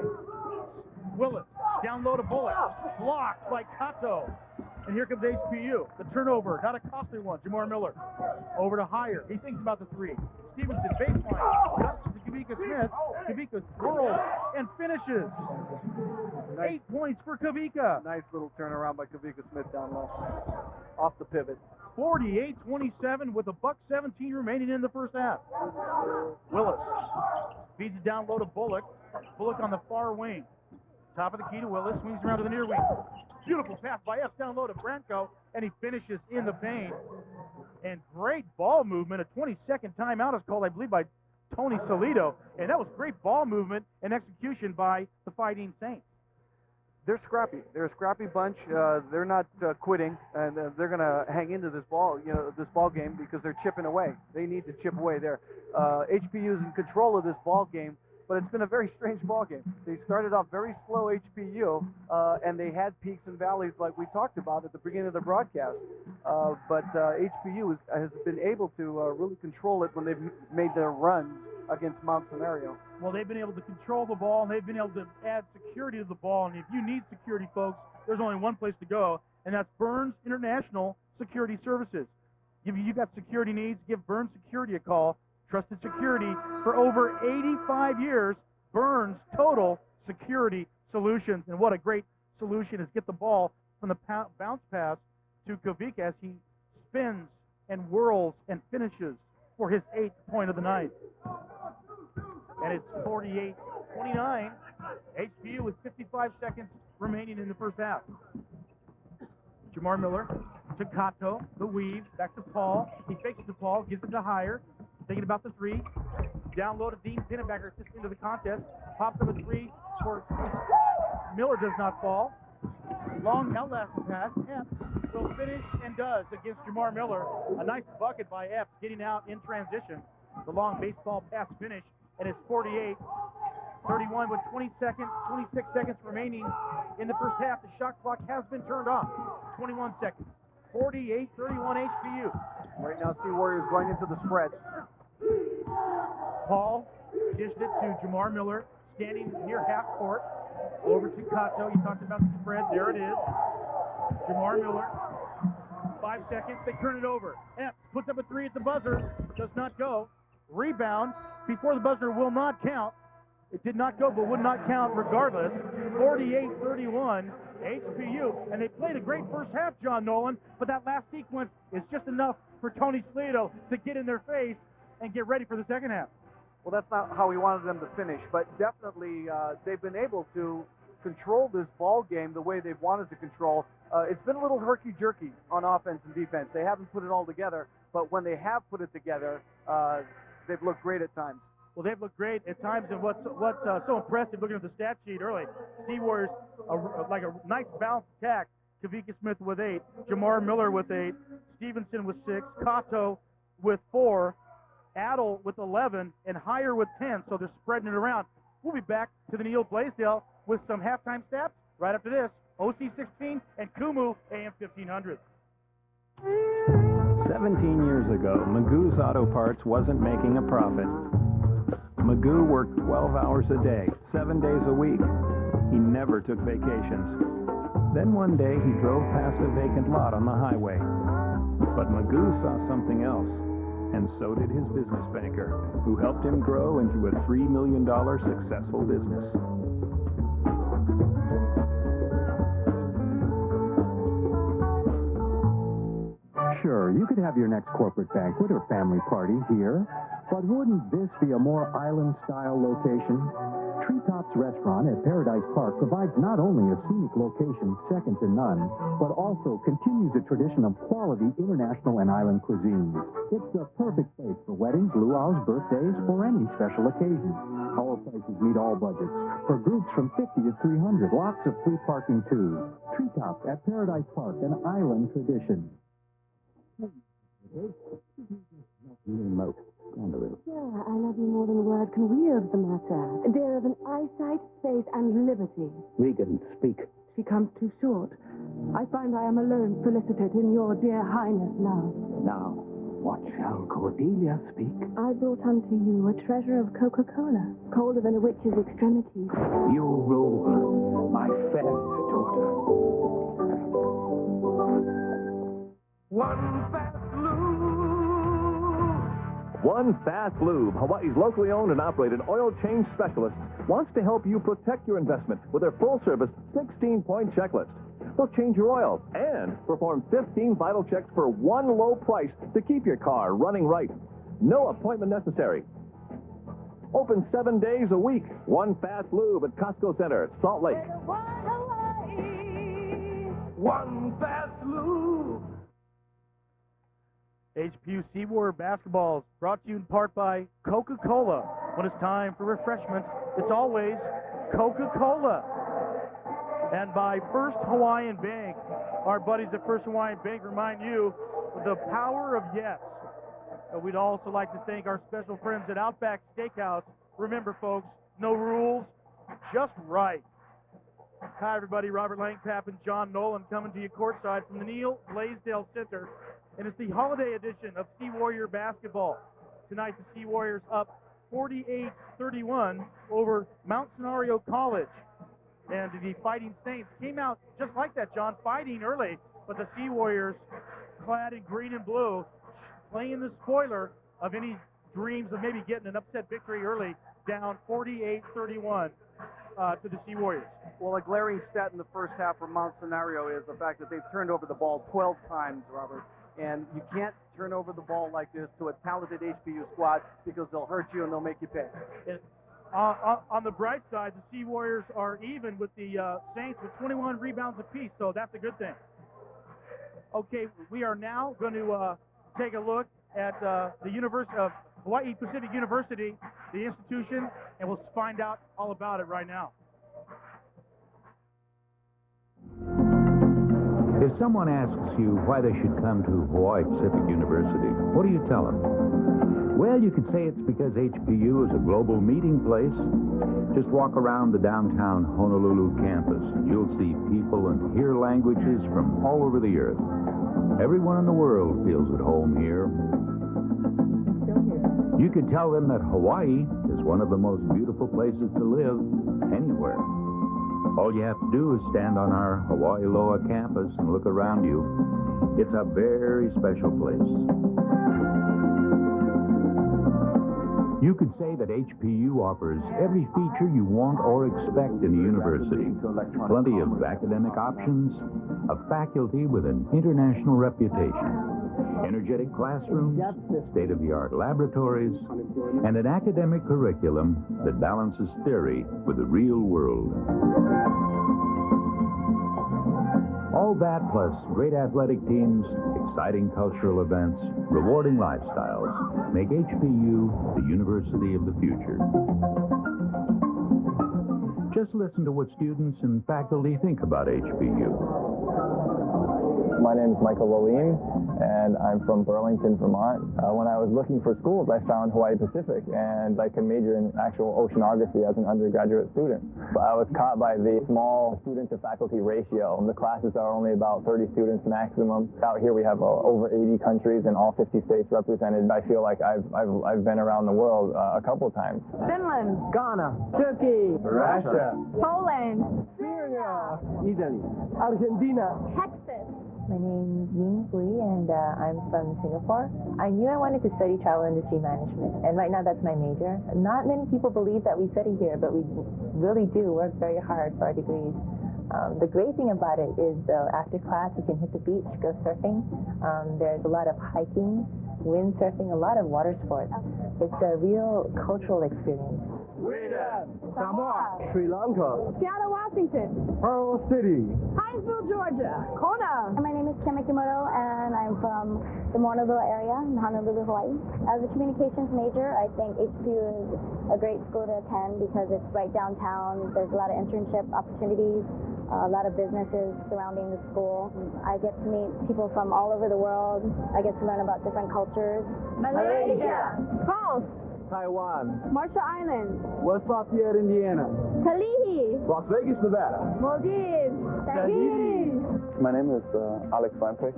Willis, down low to Bullock, blocked by Cato. And here comes HPU. The turnover, not a costly one. Jamar Miller over to Heyer. He thinks about the 3. Stevenson, baseline, dumps to Kavika Smith. Kavika twirls and finishes. Nice. 8 points for Kavika. Nice little turnaround by Kavika Smith down low. Off the pivot. 48-27 with $1:17 remaining in the first half. Willis feeds it down low to Bullock. Bullock on the far wing. Top of the key to Willis. Swings around to the near wing. Beautiful pass by Epps down low to Branko, and he finishes in the paint. And great ball movement. A 20-second timeout is called, I believe, by Tony Salido. And that was great ball movement and execution by the Fighting Saints. They're scrappy. They're a scrappy bunch. They're not quitting, and they're going to hang into this ball game because they're chipping away. They need to chip away there. HPU is in control of this ball game, but it's been a very strange ball game. They started off very slow, HPU, and they had peaks and valleys like we talked about at the beginning of the broadcast. But HPU has been able to really control it when they've made their runs against Mount Senario. Well, they've been able to control the ball, and they've been able to add security to the ball. And if you need security, folks, there's only one place to go, and that's Burns International Security Services. If you got security needs, give Burns Security a call. Trusted security for over 85 years. Burns Total Security Solutions. And what a great solution is get the ball from the bounce pass to Kovic as he spins and whirls and finishes for his 8th point of the night. And it's 48-29. HPU with 55 seconds remaining in the first half. Jamar Miller to Kato, the weave, back to Paul. He fakes it to Paul, gives it to Hire. Thinking about the three. Down low to Dean Pinnebacker, assisting to the contest. Pops up a three for Miller, does not fall. Long elastic pass. Epps will finish and does against Jamar Miller. A nice bucket by Epps getting out in transition. The long baseball pass finish, and it's 48-31 with 26 seconds remaining in the first half. The shot clock has been turned off. 21 seconds. 48-31 HPU. Right now, Sea Warriors going into the spread. Paul dished it to Jamar Miller, standing near half court. Over to Kato. You talked about the spread. There it is. Jamar Miller. 5 seconds. They turn it over. Epps puts up a three at the buzzer. Does not go. Rebound before the buzzer will not count. It did not go, but would not count regardless. 48-31 HPU. And they played a great first half, John Nolan, but that last sequence is just enough for Tony Slito to get in their face and get ready for the second half. Well, that's not how we wanted them to finish, but definitely they've been able to control this ball game the way they've wanted to control. It's been a little herky-jerky on offense and defense. They haven't put it all together, but when they have put it together, they've looked great at times. Well, they've looked great at times, and what's so impressive, looking at the stat sheet early, Sea Warriors, like a nice balanced attack. Kavika Smith with 8, Jamar Miller with 8, Stevenson with 6, Kato with 4, Adel with 11, and Hire with 10, so they're spreading it around. We'll be back to the Neil Blaisdell with some halftime stats right after this. OC 16 and Kumu AM 1500. 17 years ago, Magoo's Auto Parts wasn't making a profit. Magoo worked 12 hours a day, 7 days a week. He never took vacations. Then one day he drove past a vacant lot on the highway. But Magoo saw something else, and so did his business banker, who helped him grow into a $3 million successful business. Sure, you could have your next corporate banquet or family party here, but wouldn't this be a more island-style location? Treetops Restaurant at Paradise Park provides not only a scenic location second to none, but also continues a tradition of quality international and island cuisines. It's the perfect place for weddings, luau's, birthdays, or any special occasion. Our prices meet all budgets. For groups from 50 to 300, lots of free parking too. Treetops at Paradise Park, an island tradition. Remote. Yeah, I love you more than words can wield the matter. Dear of an eyesight, faith, and liberty. Regan, speak. She comes too short. I find I am alone solicited in your dear highness love. Now, what shall Cordelia speak? I brought unto you a treasure of Coca-Cola, colder than a witch's extremities. You rule, my fairest daughter. One fast lube. One Fast Lube, Hawaii's locally owned and operated oil change specialist, wants to help you protect your investment with their full-service 16-point checklist. They'll change your oil and perform 15 vital checks for one low price to keep your car running right. No appointment necessary. Open 7 days a week. One Fast Lube at Costco Center, Salt Lake. One Fast Lube. HPU Seaboard Basketball is brought to you in part by Coca-Cola. When it's time for refreshment, it's always Coca-Cola. and by First Hawaiian Bank. Our buddies at First Hawaiian Bank remind you of the power of yes. We'd also like to thank our special friends at Outback Steakhouse. Remember, folks, no rules, just right. Hi, everybody. Robert Langpapp and John Nolan coming to you courtside from the Neil Blaisdell Center. And it's the holiday edition of Sea Warrior basketball. Tonight, the Sea Warriors up 48-31 over Mount Senario College. And the Fighting Saints came out just like that, John, fighting early. But the Sea Warriors, clad in green and blue, playing the spoiler of any dreams of maybe getting an upset victory early, down 48-31 to the Sea Warriors. Well, a glaring stat in the first half for Mount Senario is the fact that they've turned over the ball 12 times, Robert. And you can't turn over the ball like this to a talented HPU squad because they'll hurt you and they'll make you pay. And, on the bright side, the Sea Warriors are even with the Saints with 21 rebounds apiece, so that's a good thing. Okay, we are now going to take a look at the University of Hawaii Pacific University, the institution, and we'll find out all about it right now. If someone asks you why they should come to Hawaii Pacific University, what do you tell them? Well, you could say it's because HPU is a global meeting place. Just walk around the downtown Honolulu campus, and you'll see people and hear languages from all over the earth. Everyone in the world feels at home here. You could tell them that Hawaii is one of the most beautiful places to live anywhere. All you have to do is stand on our Hawaii Loa campus and look around you. It's a very special place. You could say that HPU offers every feature you want or expect in a university. Plenty of academic options, a faculty with an international reputation, energetic classrooms, state-of-the-art laboratories, and an academic curriculum that balances theory with the real world. All that plus great athletic teams, exciting cultural events, rewarding lifestyles make HPU the university of the future. Just listen to what students and faculty think about HPU. My name is Michael Lolim, and I'm from Burlington, Vermont. When I was looking for schools, I found Hawaii Pacific, and I can major in actual oceanography as an undergraduate student. But I was caught by the small student-to-faculty ratio. The classes are only about 30 students maximum. Out here we have over 80 countries and all 50 states represented. I feel like I've been around the world a couple times. Finland, Ghana, Turkey, Russia, Poland, Syria, Italy, Argentina, Texas. My name's Ying Hui, and I'm from Singapore. I knew I wanted to study travel industry management, and right now that's my major. Not many people believe that we study here, but we really do work very hard for our degrees. The great thing about it is, though, after class you can hit the beach, go surfing. There's a lot of hiking, windsurfing, a lot of water sports. It's a real cultural experience. Sweden, Samoa, Sri Lanka, Seattle, Washington, Pearl City, Hinesville, Georgia, Kona. My name is Kim Mikimoto, and I'm from the Monaville area in Honolulu, Hawaii. As a communications major, I think HPU is a great school to attend because it's right downtown. There's a lot of internship opportunities, a lot of businesses surrounding the school. I get to meet people from all over the world. I get to learn about different cultures. Malaysia, France, Taiwan, Marshall Islands, West Lafayette, Indiana, Kalihi, Las Vegas, Nevada, Maldives, Tahiti. My name is Alex Weinpich.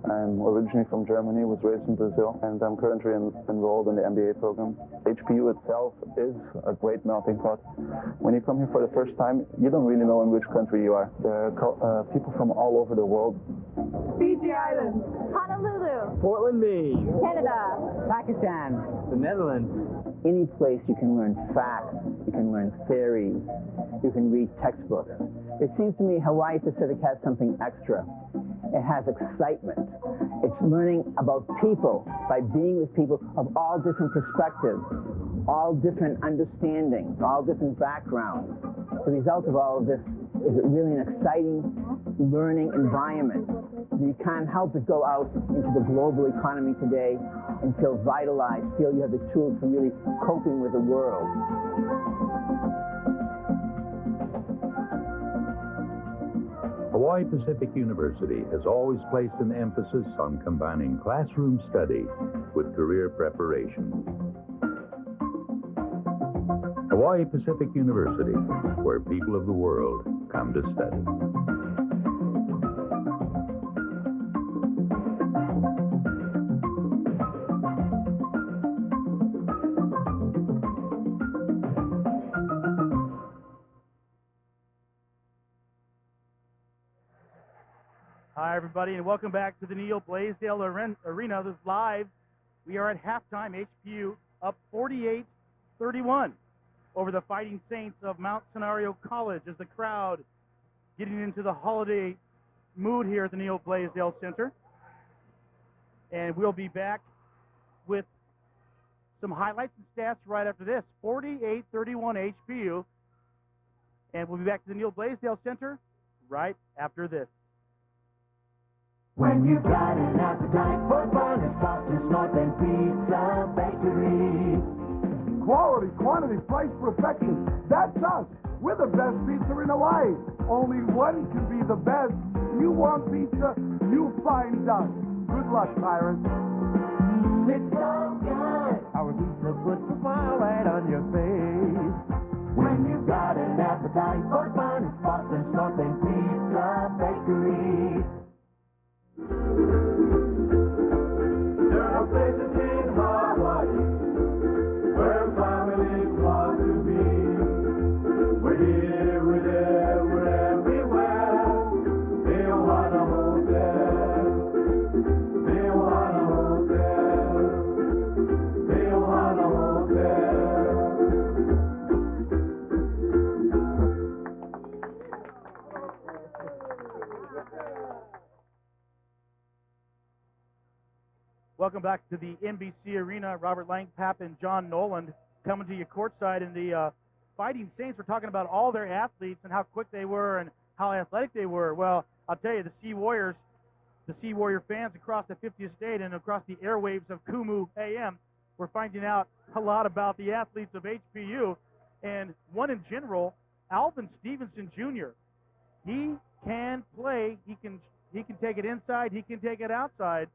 I'm originally from Germany, was raised in Brazil, and I'm currently enrolled in the MBA program. HPU itself is a great melting pot. When you come here for the first time, you don't really know in which country you are. There are people from all over the world. Fiji Islands, Honolulu, Portland, Maine, Canada, Pakistan, the Netherlands. Any place you can learn facts, you can learn theories, you can read textbooks. It seems to me Hawaii Pacific has something extra. It has excitement. It's learning about people by being with people of all different perspectives, all different understandings, all different backgrounds. The result of all of this is really an exciting learning environment. You can't help but go out into the global economy today and feel vitalized, feel you have the tools for really coping with the world. Hawaii Pacific University has always placed an emphasis on combining classroom study with career preparation. Hawaii Pacific University, where people of the world come to study. Hi, everybody, and welcome back to the Neil Blaisdell Arena. This is live. We are at halftime. HPU up 48-31 over the Fighting Saints of Mount Senario College as the crowd getting into the holiday mood here at the Neil Blaisdell Center. And we'll be back with some highlights and stats right after this. 48-31 HPU. And we'll be back to the Neil Blaisdell Center right after this. When you've got an appetite for fun, it's Foster's North End Pizza Bakery. Quality, quantity, price, perfection. That's us. We're the best pizza in Hawaii. Only one can be the best. You want pizza, you find us. Good luck, Pirates. It's so good. Our pizza puts a smile right on your face. When you've got an appetite for fun, it's Foster's North End Pizza Bakery. There are places in Hawaii where families want to be. We're here, we're there, we're everywhere. The Ohana Hotel. The Ohana Hotel. The Ohana Hotel. Welcome back to the NBC Arena. Robert Langpap and John Noland coming to you courtside. And the Fighting Saints were talking about all their athletes and how quick they were and how athletic they were. Well, I'll tell you, the Sea Warrior fans across the 50th state and across the airwaves of Kumu AM were finding out a lot about the athletes of HPU. And one in general, Alvin Stevenson Jr. He can play. He can take it inside. He can take it outside.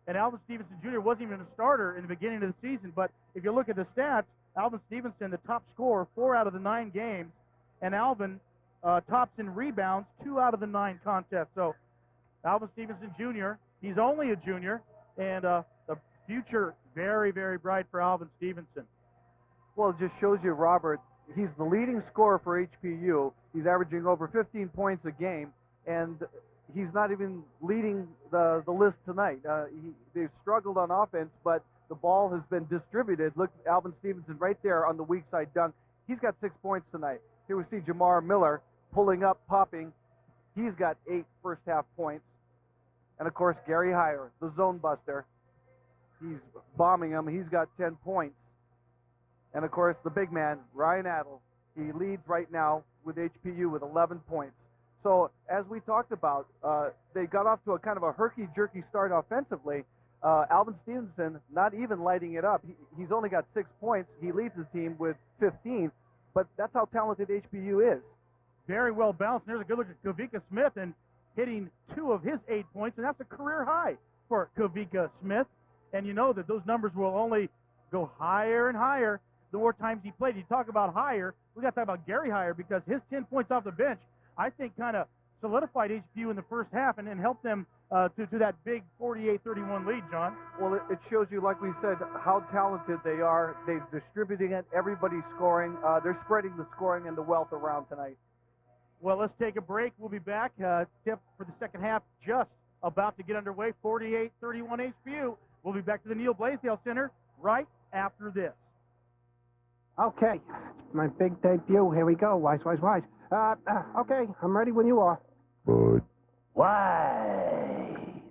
And Alvin Stevenson Jr. wasn't even a starter in the beginning of the season. But if you look at the stats, Alvin Stevenson, the top scorer, 4 out of the 9 games. And Alvin tops in rebounds 2 out of the 9 contests. So Alvin Stevenson Jr., he's only a junior. And the future very, very bright for Alvin Stevenson. Well, it just shows you, Robert, he's the leading scorer for HPU. He's averaging over 15 points a game. And he's not even leading the list tonight. They've struggled on offense, but the ball has been distributed. Look, Alvin Stevenson right there on the weak side dunk. He's got 6 points tonight. Here we see Jamar Miller pulling up, popping. He's got 8 first half points. And of course, Gary Heyer, the zone buster. He's bombing him. He's got 10 points. And of course, the big man, Ryan Adel. He leads right now with HPU with 11 points. So, as we talked about, they got off to a kind of a herky-jerky start offensively. Alvin Stevenson not even lighting it up. He's only got 6 points. He leads the team with 15, but that's how talented HPU is. Very well balanced. There's a good look at Kavika Smith and hitting 2 of his 8 points, and that's a career high for Kavika Smith. And you know that those numbers will only go higher and higher the more times he played. You talk about Heyer, we got to talk about Gary Heyer because his 10 points off the bench, I think, kind of solidified HPU in the first half and helped them to that big 48-31 lead, John. Well, it shows you, like we said, how talented they are. They're distributing it. Everybody's scoring. They're spreading the scoring and the wealth around tonight. Well, let's take a break. We'll be back. Tip for the second half just about to get underway. 48-31 HPU. We'll be back to the Neil Blaisdell Center right after this. Okay, my big debut. Here we go. Wise. Okay, I'm ready when you are. Good. Wise.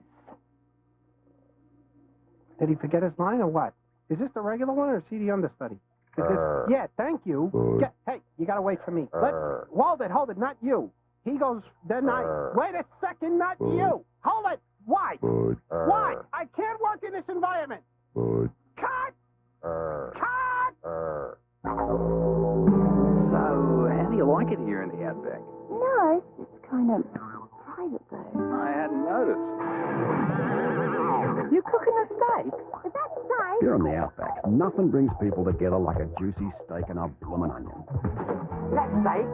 Did he forget his line or what? Is this the regular one or is he the understudy? Yeah, thank you. Hey, you gotta wait for me. Hold it, not you. He goes, then I... Wait a second, not you. Hold it. Why? Why? I can't work in this environment. Cut! Cut! So, how do you like it here in the Outback? Nice. It's kind of private, though. I hadn't noticed. You cooking a steak? Is that steak? Here in the Outback, nothing brings people together like a juicy steak and a bloomin' onion. That steak?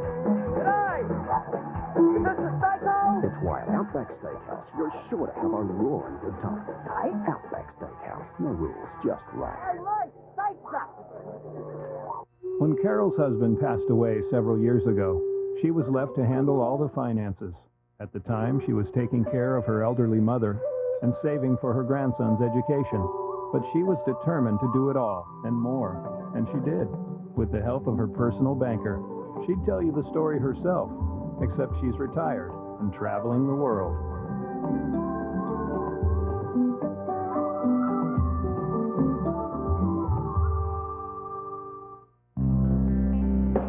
G'day! Is this the steak hole? It's why at Outback Steakhouse, you're sure to have a roaring good time. Steak? Outback Steakhouse, no rules, just right. Hey, Mike, steak stuff! When Carol's husband passed away several years ago, she was left to handle all the finances. At the time, she was taking care of her elderly mother and saving for her grandson's education. But she was determined to do it all and more, and she did. With the help of her personal banker, she'd tell you the story herself, except she's retired and traveling the world.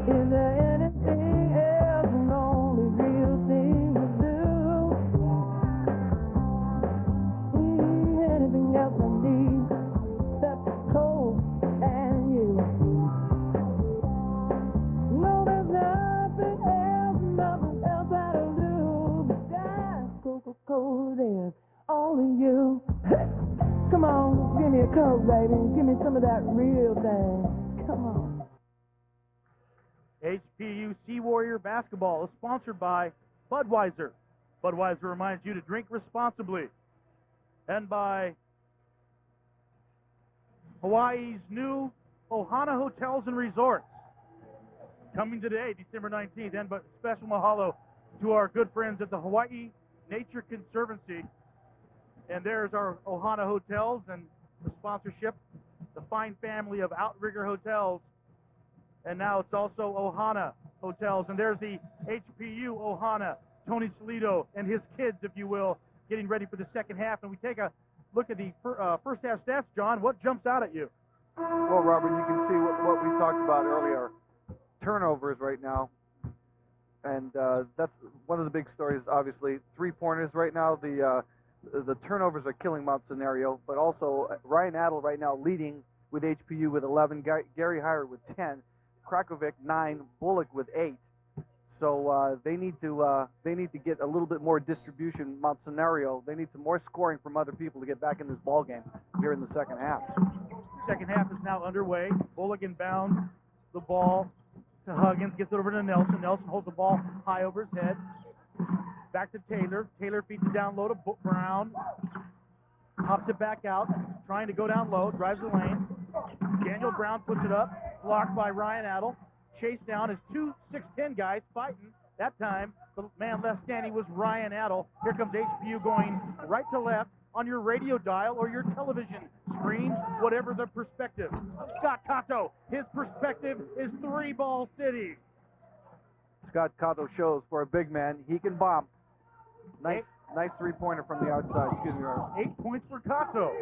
Is there anything else, an only real thing to do? Anything else I need, except cold and you. No, there's nothing else that'll do besides Coca-Cola. There's only you. Hey, come on, give me a Coke, baby. Give me some of that real thing. Come on. HPU Sea Warrior Basketball is sponsored by Budweiser. Budweiser reminds you to drink responsibly. And by Hawaii's new Ohana Hotels and Resorts. Coming today, December 19th, and but special mahalo to our good friends at the Hawaii Nature Conservancy. And there's our Ohana Hotels and the sponsorship, the fine family of Outrigger Hotels. And now it's also Ohana Hotels. And there's the HPU Ohana, Tony Solito and his kids, if you will, getting ready for the second half. And we take a look at the first half stats, John. What jumps out at you? Well, Robert, you can see what we talked about earlier. Turnovers right now. And that's one of the big stories, obviously. 3-pointers right now. The turnovers are killing Mount Senario. But also, Ryan Adel right now leading with HPU with 11. Gary Hire with 10. Krakovic 9, Bullock with 8. So they need to get a little bit more distribution. Mount Senario, they need some more scoring from other people to get back in this ball game here in the second half. Second half is now underway. Bullock inbounds the ball to Huggins, gets it over to Nelson. Nelson holds the ball high over his head. Back to Taylor. Taylor feeds it down low to Brown. Hops it back out, trying to go down low, drives the lane. Daniel Brown puts it up, blocked by Ryan Adel. Chased down as two 6'10" guys fighting. That time, the man left standing was Ryan Adel. Here comes HPU going right to left on your radio dial or your television screen, whatever the perspective. Scott Cato, his perspective is 3-ball city. Scott Cato shows for a big man, he can bomb. Nice 3-pointer from the outside. Excuse me, Robert. 8 points for Cato.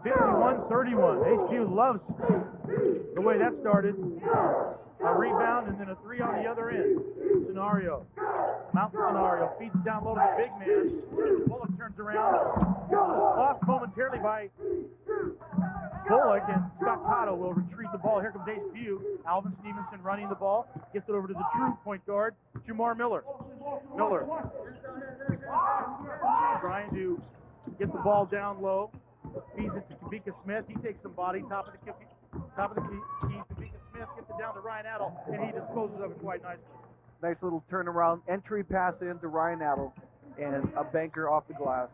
51-31. HPU loves the way that started. A rebound and then a 3 on the other end. Senario. Mount Senario feeds it down low to the big man. Bullock turns around. Lost momentarily by Bullock, and Scott Cato will retrieve the ball. Here comes HPU. Alvin Stevenson running the ball. Gets it over to the true point guard, Jamar Miller. Miller trying to get the ball down low. Feeds it to Kavika Smith. He takes some body, top of the key. Kavika Smith gets it down to Ryan Adel, and he disposes of it quite nicely. Nice little turnaround, entry pass into Ryan Adel, and a banker off the glass.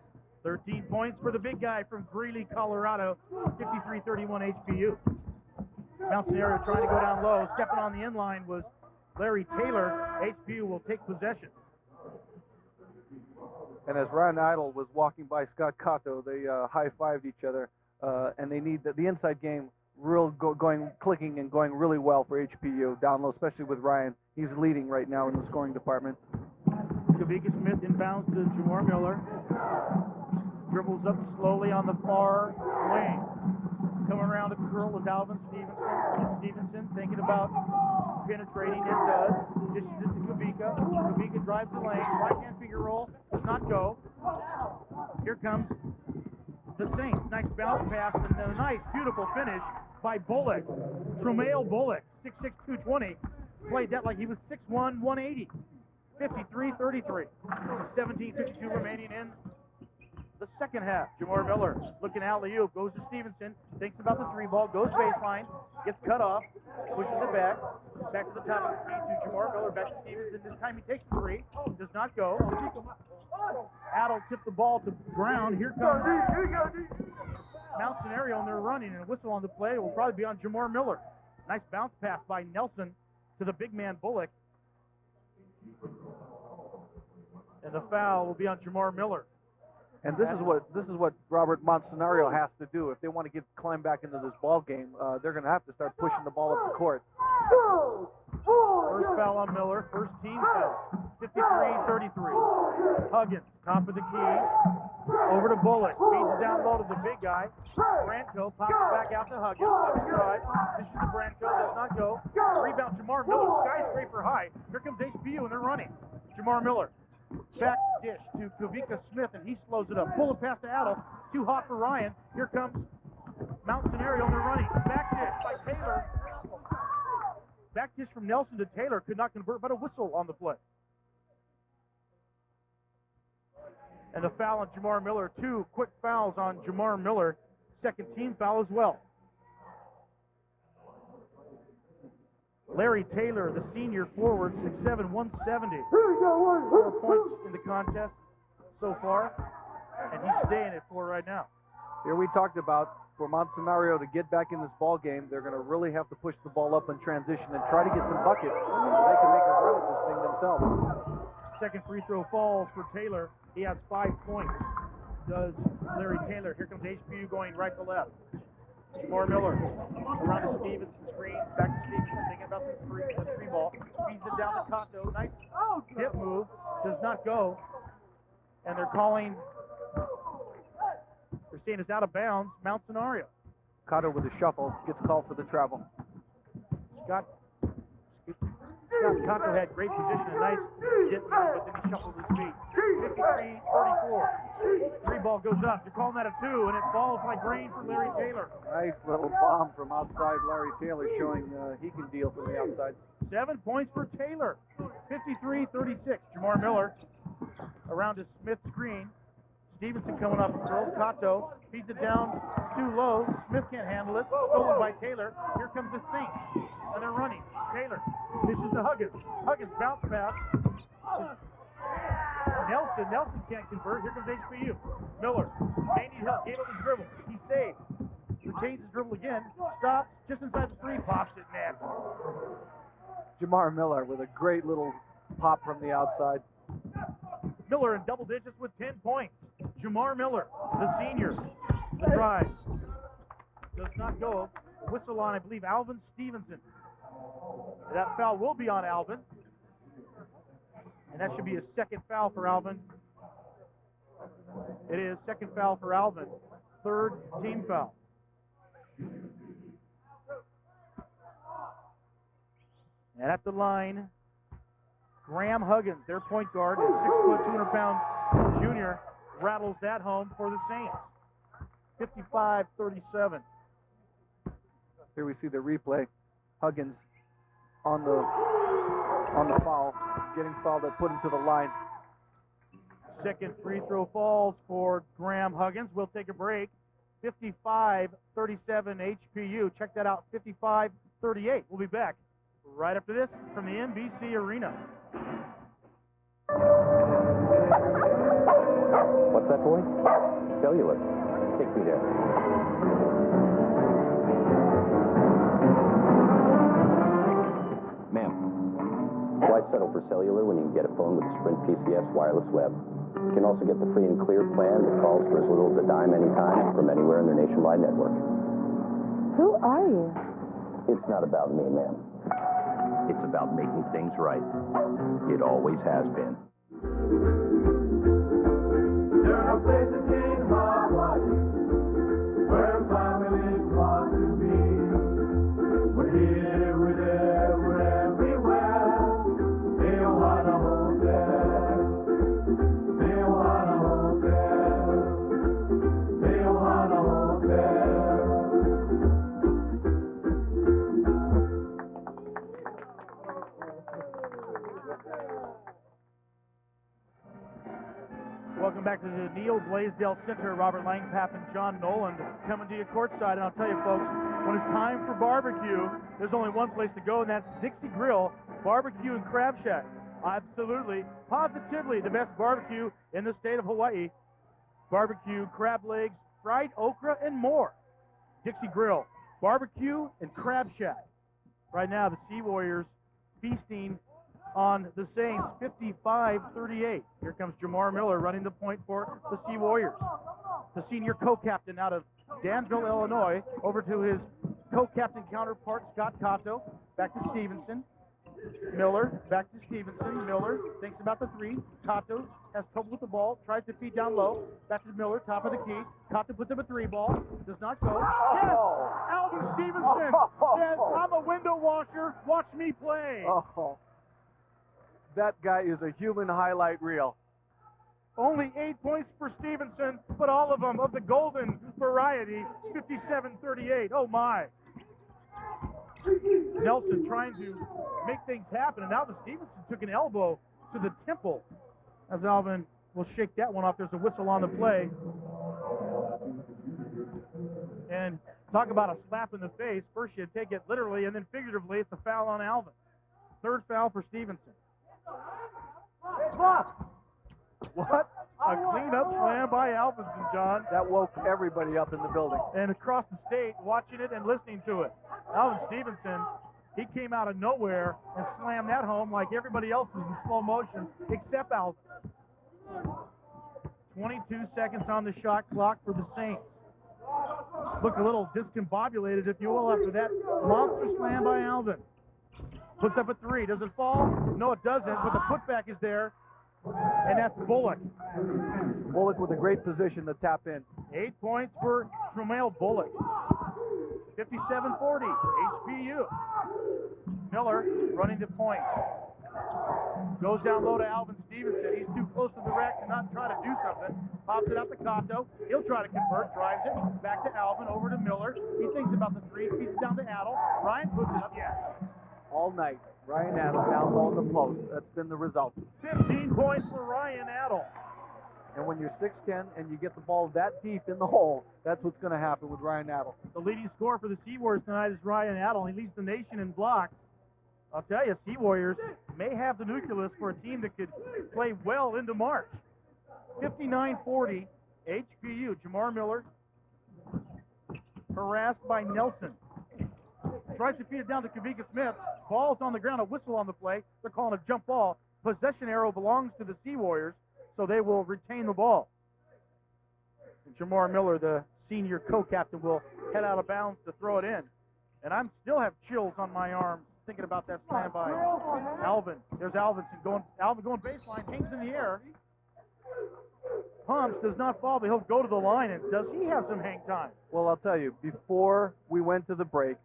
13 points for the big guy from Greeley, Colorado. 53-31 HPU. Mount Senario trying to go down low. Stepping on the inline was Larry Taylor. HPU will take possession. And as Ryan Idle was walking by Scott Cato, they high-fived each other, and they need the inside game clicking and going really well for HPU down low, especially with Ryan. He's leading right now in the scoring department. Kavika Smith inbounds to Jamar Miller. Dribbles up slowly on the far lane. Coming around to the curl was Alvin Stevenson. Stevenson thinking about penetrating. It does. Dishes it to Kavika. Kavika drives the lane. Right-hand finger roll. Does not go. Here comes the Saints. Nice bounce pass and a nice, beautiful finish by Bullock. Tremail Bullock, 6'6", 220. Played that like he was 6'1", 180. 53-33. 17:52 remaining in the second half. Jamar Miller looking alley-oop, goes to Stevenson, thinks about the three ball, goes baseline, gets cut off, pushes it back to the top of the key to Jamar Miller, back to Stevenson. This time he takes the three, does not go. Adel tipped the ball to ground. Here comes Mount Senario, and they're running, and a whistle on the play will probably be on Jamar Miller. Nice bounce pass by Nelson to the big man Bullock. And the foul will be on Jamar Miller. And this is what Robert Mount Senario has to do if they want to climb back into this ball game. They're going to have to start pushing the ball up the court. First foul on Miller, first team foul. 53-33. Huggins, top of the key, over to Bullock, feeds it down low to the big guy. Branco pops it back out to Huggins. Left drive, this is the Branco, does not go. Rebound Jamar Miller, skyscraper high. Here comes HPU and they're running. Jamar Miller. Back dish to Kavika Smith, and he slows it up. Bullet pass to Adel. Too hot for Ryan. Here comes Mount Senario, and they're running. Back dish by Taylor. Back dish from Nelson to Taylor. Could not convert, but a whistle on the play. And the foul on Jamar Miller. 2 quick fouls on Jamar Miller. Second team foul as well. Larry Taylor, the senior forward, 6'7", 170. 4 points in the contest so far, and he's staying at 4 right now. Here we talked about, for Mount Senario to get back in this ball game, they're going to really have to push the ball up in transition and try to get some buckets so they can make a run at this thing themselves. Second free throw falls for Taylor. He has 5 points. Does Larry Taylor. Here comes HPU going right to left. Jamar Miller around to Stevenson screen, back to Stevenson, thinking about the three ball. Feeds it down to Kato. Nice dip move. Does not go. And they're saying it's out of bounds. Mount Senario. Kato with a shuffle, gets called for the travel. Scott Kato had great position, a nice dip move, but then he shuffled his feet. 53-34. Three ball goes up. You're calling that a 2, and it falls like rain for Larry Taylor. Nice little bomb from outside Larry Taylor, showing he can deal from the outside. 7 points for Taylor. 53-36. Jamar Miller around his Smith screen. Stevenson coming up and throws. Kato feeds it down too low. Smith can't handle it. Stolen by Taylor. Here comes the Saints. And they're running. Taylor dishes to Huggins. Huggins bounce pass. Nelson can't convert. Here comes HPU. Miller. May need help. Gave up his dribble. He saved. Retains his dribble again. Stops just inside the 3. Pops it net. Jamar Miller with a great little pop from the outside. Miller in double digits with 10 points. Jamar Miller, the senior. The drive. Does not go. Whistle on, I believe, Alvin Stevenson. That foul will be on Alvin. And that should be a second foul for Alvin. It is second foul for Alvin. Third team foul. And at the line, Graham Huggins, their point guard, is 6 foot, 200-pound junior, rattles that home for the Saints. 55-37. Here we see the replay. Huggins on the foul, getting fouled that put him to the line. Second free throw falls for Graham Huggins. We'll take a break. 55-37 HPU. Check that out, 55-38. We'll be back right after this from the NBC Arena. What's that, boy? Cellular. Take me there. Ma'am, why settle for cellular when you can get a phone with the Sprint PCS wireless web? You can also get the free and clear plan that calls for as little as a dime anytime from anywhere in their nationwide network. Who are you? It's not about me, ma'am. It's about making things right. It always has been. There are places in Hawaii where families want to be. We're here, we're there, we're everywhere. The Ohana Hotel. The Ohana Hotel. The Ohana Hotel. Welcome back to the Neil Blaisdell Center. Robert Langpapp and John Noland coming to you courtside. And I'll tell you, folks, when it's time for barbecue, there's only one place to go, and that's Dixie Grill Barbecue and Crab Shack. Absolutely, positively the best barbecue in the state of Hawaii. Barbecue, crab legs, fried okra, and more. Dixie Grill Barbecue and Crab Shack. Right now, the Sea Warriors feasting on the Saints, 55-38. Here comes Jamar Miller running the point for the Sea Warriors. The senior co-captain out of Danville, Illinois, over to his co-captain counterpart, Scott Cato. Back to Stevenson. Miller, back to Stevenson. Miller thinks about the three. Cato has trouble with the ball, tries to feed down low. Back to Miller, top of the key. Cato puts up a three ball. Does not go. Yes! Alvin Stevenson says, I'm a window washer. Watch me play. Oh. That guy is a human highlight reel. Only 8 points for Stevenson, but all of them of the golden variety, 57-38. Oh, my. Nelson trying to make things happen, and Alvin Stevenson took an elbow to the temple as Alvin will shake that one off. There's a whistle on the play. And talk about a slap in the face. First you take it literally, and then figuratively, it's a foul on Alvin. Third foul for Stevenson. What? A clean-up slam by Alvinson, John. That woke everybody up in the building. And across the state, watching it and listening to it. Alvin Stevenson, he came out of nowhere and slammed that home like everybody else was in slow motion except Alvin. 22 seconds on the shot clock for the Saints. Look a little discombobulated, if you will, after that monster slam by Alvin. Puts up a three. Does it fall? No, it doesn't, but the putback is there, and that's Bullock. Bullock with a great position to tap in. 8 points for Tremel Bullock. 57-40, HPU. Miller running to point. Goes down low to Alvin Stevenson. He's too close to the rack to not try to do something. Pops it out to Cato. He'll try to convert, drives it. Back to Alvin, over to Miller. He thinks about the three, feeds it down to Adel. Ryan puts it up. Yes. All night, Ryan Adel down low in the post. That's been the result. 15 points for Ryan Adel. And when you're 6'10" and you get the ball that deep in the hole, that's what's going to happen with Ryan Adel. The leading scorer for the Sea Warriors tonight is Ryan Adel. He leads the nation in blocks. I'll tell you, Sea Warriors may have the nucleus for a team that could play well into March. 59-40, HPU. Jamar Miller harassed by Nelson. Tries to feed it down to Kavika Smith. Ball's on the ground, a whistle on the play. They're calling a jump ball. Possession arrow belongs to the Sea Warriors, so they will retain the ball. And Jamar Miller, the senior co-captain, will head out of bounds to throw it in. And I still have chills on my arms thinking about that slam by Alvin. There's Alvinson Alvin going baseline, hangs in the air. Pumps, does not fall, but he'll go to the line. And does he have some hang time? Well, I'll tell you, before we went to the break,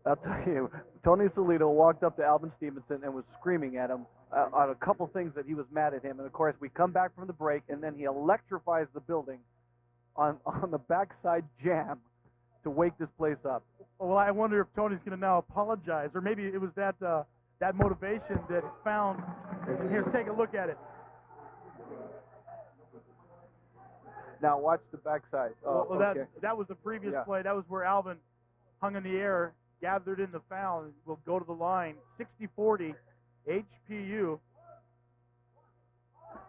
I'll tell you, Tony Solito walked up to Alvin Stevenson and was screaming at him on a couple things that he was mad at him. And, of course, we come back from the break, and then he electrifies the building on the backside jam to wake this place up. Well, I wonder if Tony's going to now apologize, or maybe it was that motivation that found. And here, take a look at it. Now watch the backside. Okay. That was the previous play. That was where Alvin hung in the air, gathered in the foul, and will go to the line. 60-40, HPU.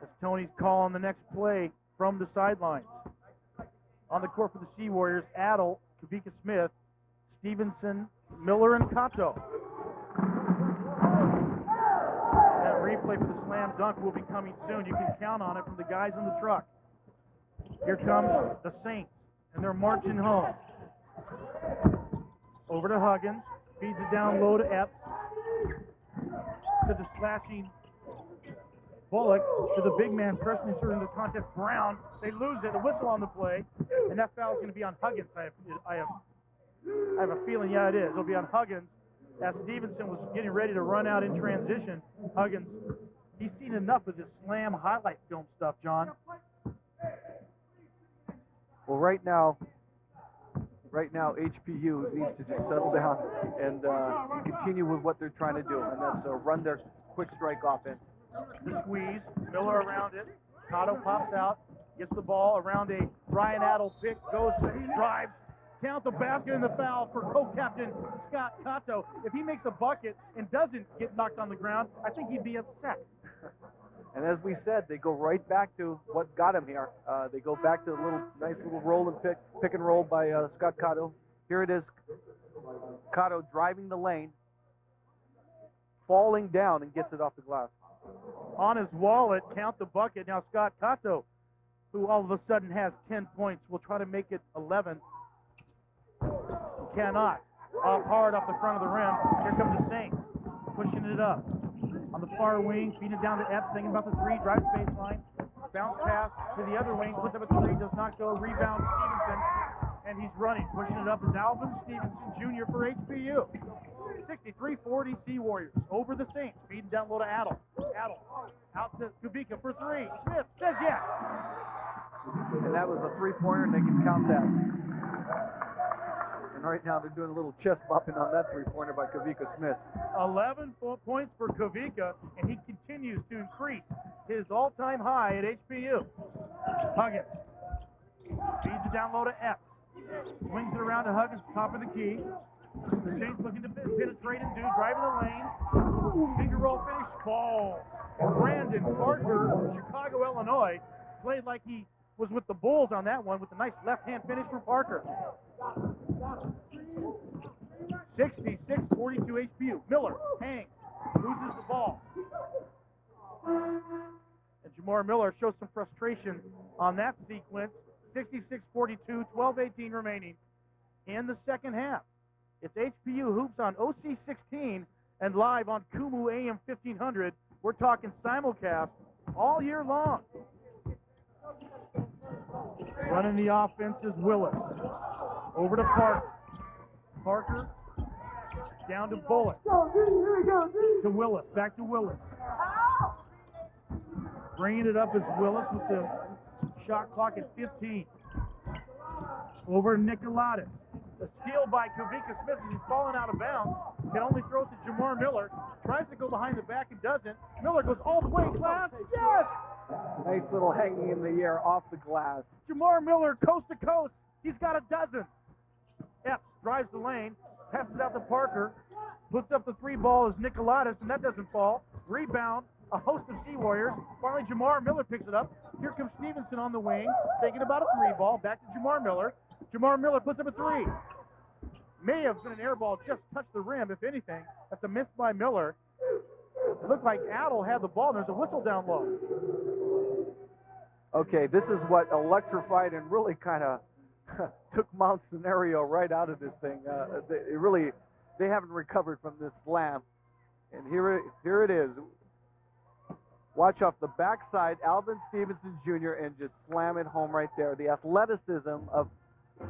As Tony's calling the next play from the sidelines. On the court for the Sea Warriors, Adel, Kavika Smith, Stevenson, Miller, and Cato. That replay for the slam dunk will be coming soon. You can count on it from the guys in the truck. Here comes the Saints, and they're marching home. Over to Huggins, feeds it down low to Epps, to the slashing Bullock, to the big man pressing into the contest, Brown. They lose it, a whistle on the play, and that foul is going to be on Huggins. I have a feeling, yeah, it is. It'll be on Huggins. As Stevenson was getting ready to run out in transition, Huggins, he's seen enough of this slam highlight film stuff, John. Well, right now, HPU needs to just settle down and continue with what they're trying to do, and that's run their quick strike offense. The squeeze, Miller around it, Cotto pops out, gets the ball around a Brian Adel pick, goes, drives, count the basket and the foul for co-captain Scott Cotto. If he makes a bucket and doesn't get knocked on the ground, I think he'd be upset. And as we said, they go right back to what got him here. They go back to the nice little roll and pick and roll by Scott Cotto. Here it is, Cotto driving the lane, falling down and gets it off the glass. On his wallet, count the bucket. Now Scott Cotto, who all of a sudden has 10 points, will try to make it 11. Cannot. Hard off the front of the rim. Here comes the Saints, pushing it up. On the far wing, feeding it down to Epps, thinking about the three, drives baseline. Bounce pass to the other wing, puts up a three, does not go. Rebound Stevenson, and he's running. Pushing it up is Alvin Stevenson Jr. for HPU. 63-40 Sea Warriors over the Saints. Feeding down low to Adel. Adel out to Kubica for three. Smith says yes. And that was a three-pointer, and they can count that. And right now they're doing a little chest bumping on that three-pointer by Kavika Smith. 11 points for Kavika, and he continues to increase his all-time high at HPU. Huggins feeds it down low to Epps. Swings it around to Huggins, top of the key. The Saints looking to penetrate and do, driving the lane. Finger roll finish, ball. Brandon Parker from Chicago, Illinois, played like he was with the Bulls on that one with a nice left-hand finish from Parker. 66-42 HPU. Miller hangs, loses the ball. And Jamar Miller shows some frustration on that sequence. 66-42, 12-18 remaining in the second half. It's HPU Hoops on OC16 and live on Kumu AM 1500. We're talking simulcast all year long. Running the offense is Willis. Over to Parker. Parker down to Bullock. To Willis. Back to Willis. Bringing it up is Willis with the shot clock at 15. Over to Nicolatis. The steal by Kavika Smith as he's falling out of bounds. Can only throw it to Jamar Miller. Tries to go behind the back and doesn't. Miller goes all the way. Glass. Yes! Nice little hanging in the air off the glass. Jamar Miller, coast to coast. He's got a dozen. Epps drives the lane. Passes out to Parker. Puts up the three ball as Nicolatis, and that doesn't fall. Rebound. A host of Sea Warriors. Finally, Jamar Miller picks it up. Here comes Stevenson on the wing. Thinking about a three ball. Back to Jamar Miller. Jamar Miller puts up a three. May have been an air ball, just touched the rim, if anything. That's a miss by Miller. It looked like Adel had the ball. There's a whistle down low. Okay, this is what electrified and really kind of took Mount Senario right out of this thing. They haven't recovered from this slam. And here it is. Watch off the backside, Alvin Stevenson Jr., and just slam it home right there. The athleticism of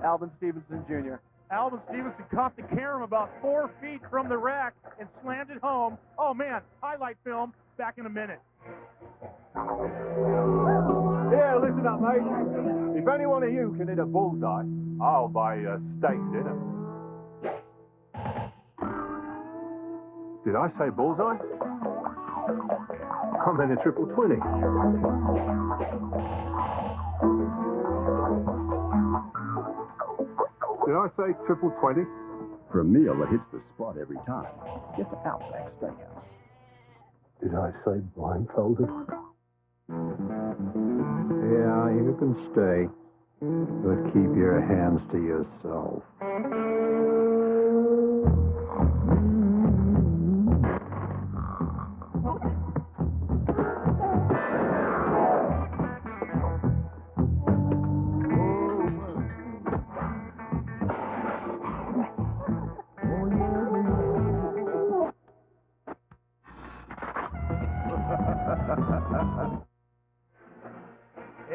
Alvin Stevenson Jr. Alvin Stevenson caught the carom about 4 feet from the rack and slammed it home. Oh, man, highlight film. Back in a minute. Yeah, listen up, mate. If any one of you can hit a bullseye, I'll buy you a steak dinner. Did I say bullseye? I meant a triple 20. Did I say triple 20? For a meal that hits the spot every time, get to Outback Steakhouse. Did I say blindfolded? Yeah, you can stay, but keep your hands to yourself.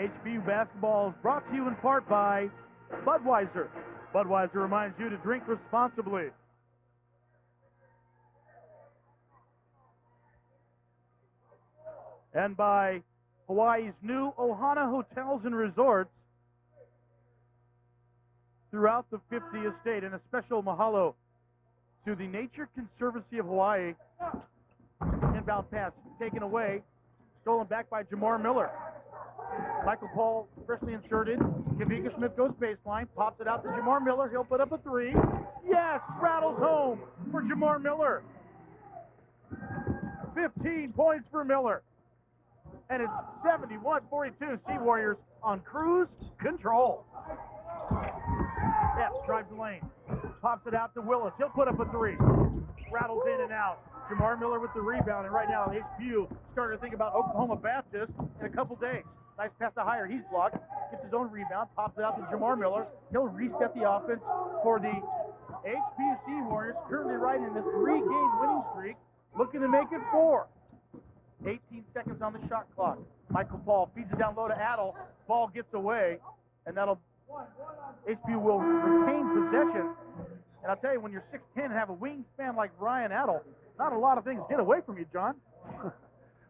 HPU basketball is brought to you in part by Budweiser. Budweiser reminds you to drink responsibly. And by Hawaii's new Ohana Hotels and Resorts throughout the 50th state. And a special mahalo to the Nature Conservancy of Hawaii. Inbound pass taken away, stolen back by Jamar Miller. Michael Paul, freshly inserted. Kavika Smith goes baseline, pops it out to Jamar Miller. He'll put up a three. Yes, rattles home for Jamar Miller. 15 points for Miller. And it's 71-42. Sea Warriors on cruise control. Epps drives the lane. Pops it out to Willis. He'll put up a three. Rattles in and out. Jamar Miller with the rebound. And right now, HPU starting to think about Oklahoma Baptist in a couple days. Nice pass to Hire. He's blocked. Gets his own rebound. Pops it out to Jamar Miller. He'll reset the offense for the HPU Sea Warriors. Currently riding in this 3-game winning streak. Looking to make it 4. 18 seconds on the shot clock. Michael Paul feeds it down low to Adel. Ball gets away. And HPU will retain possession. And I'll tell you, when you're 6'10" and have a wingspan like Ryan Adel, not a lot of things get away from you, John.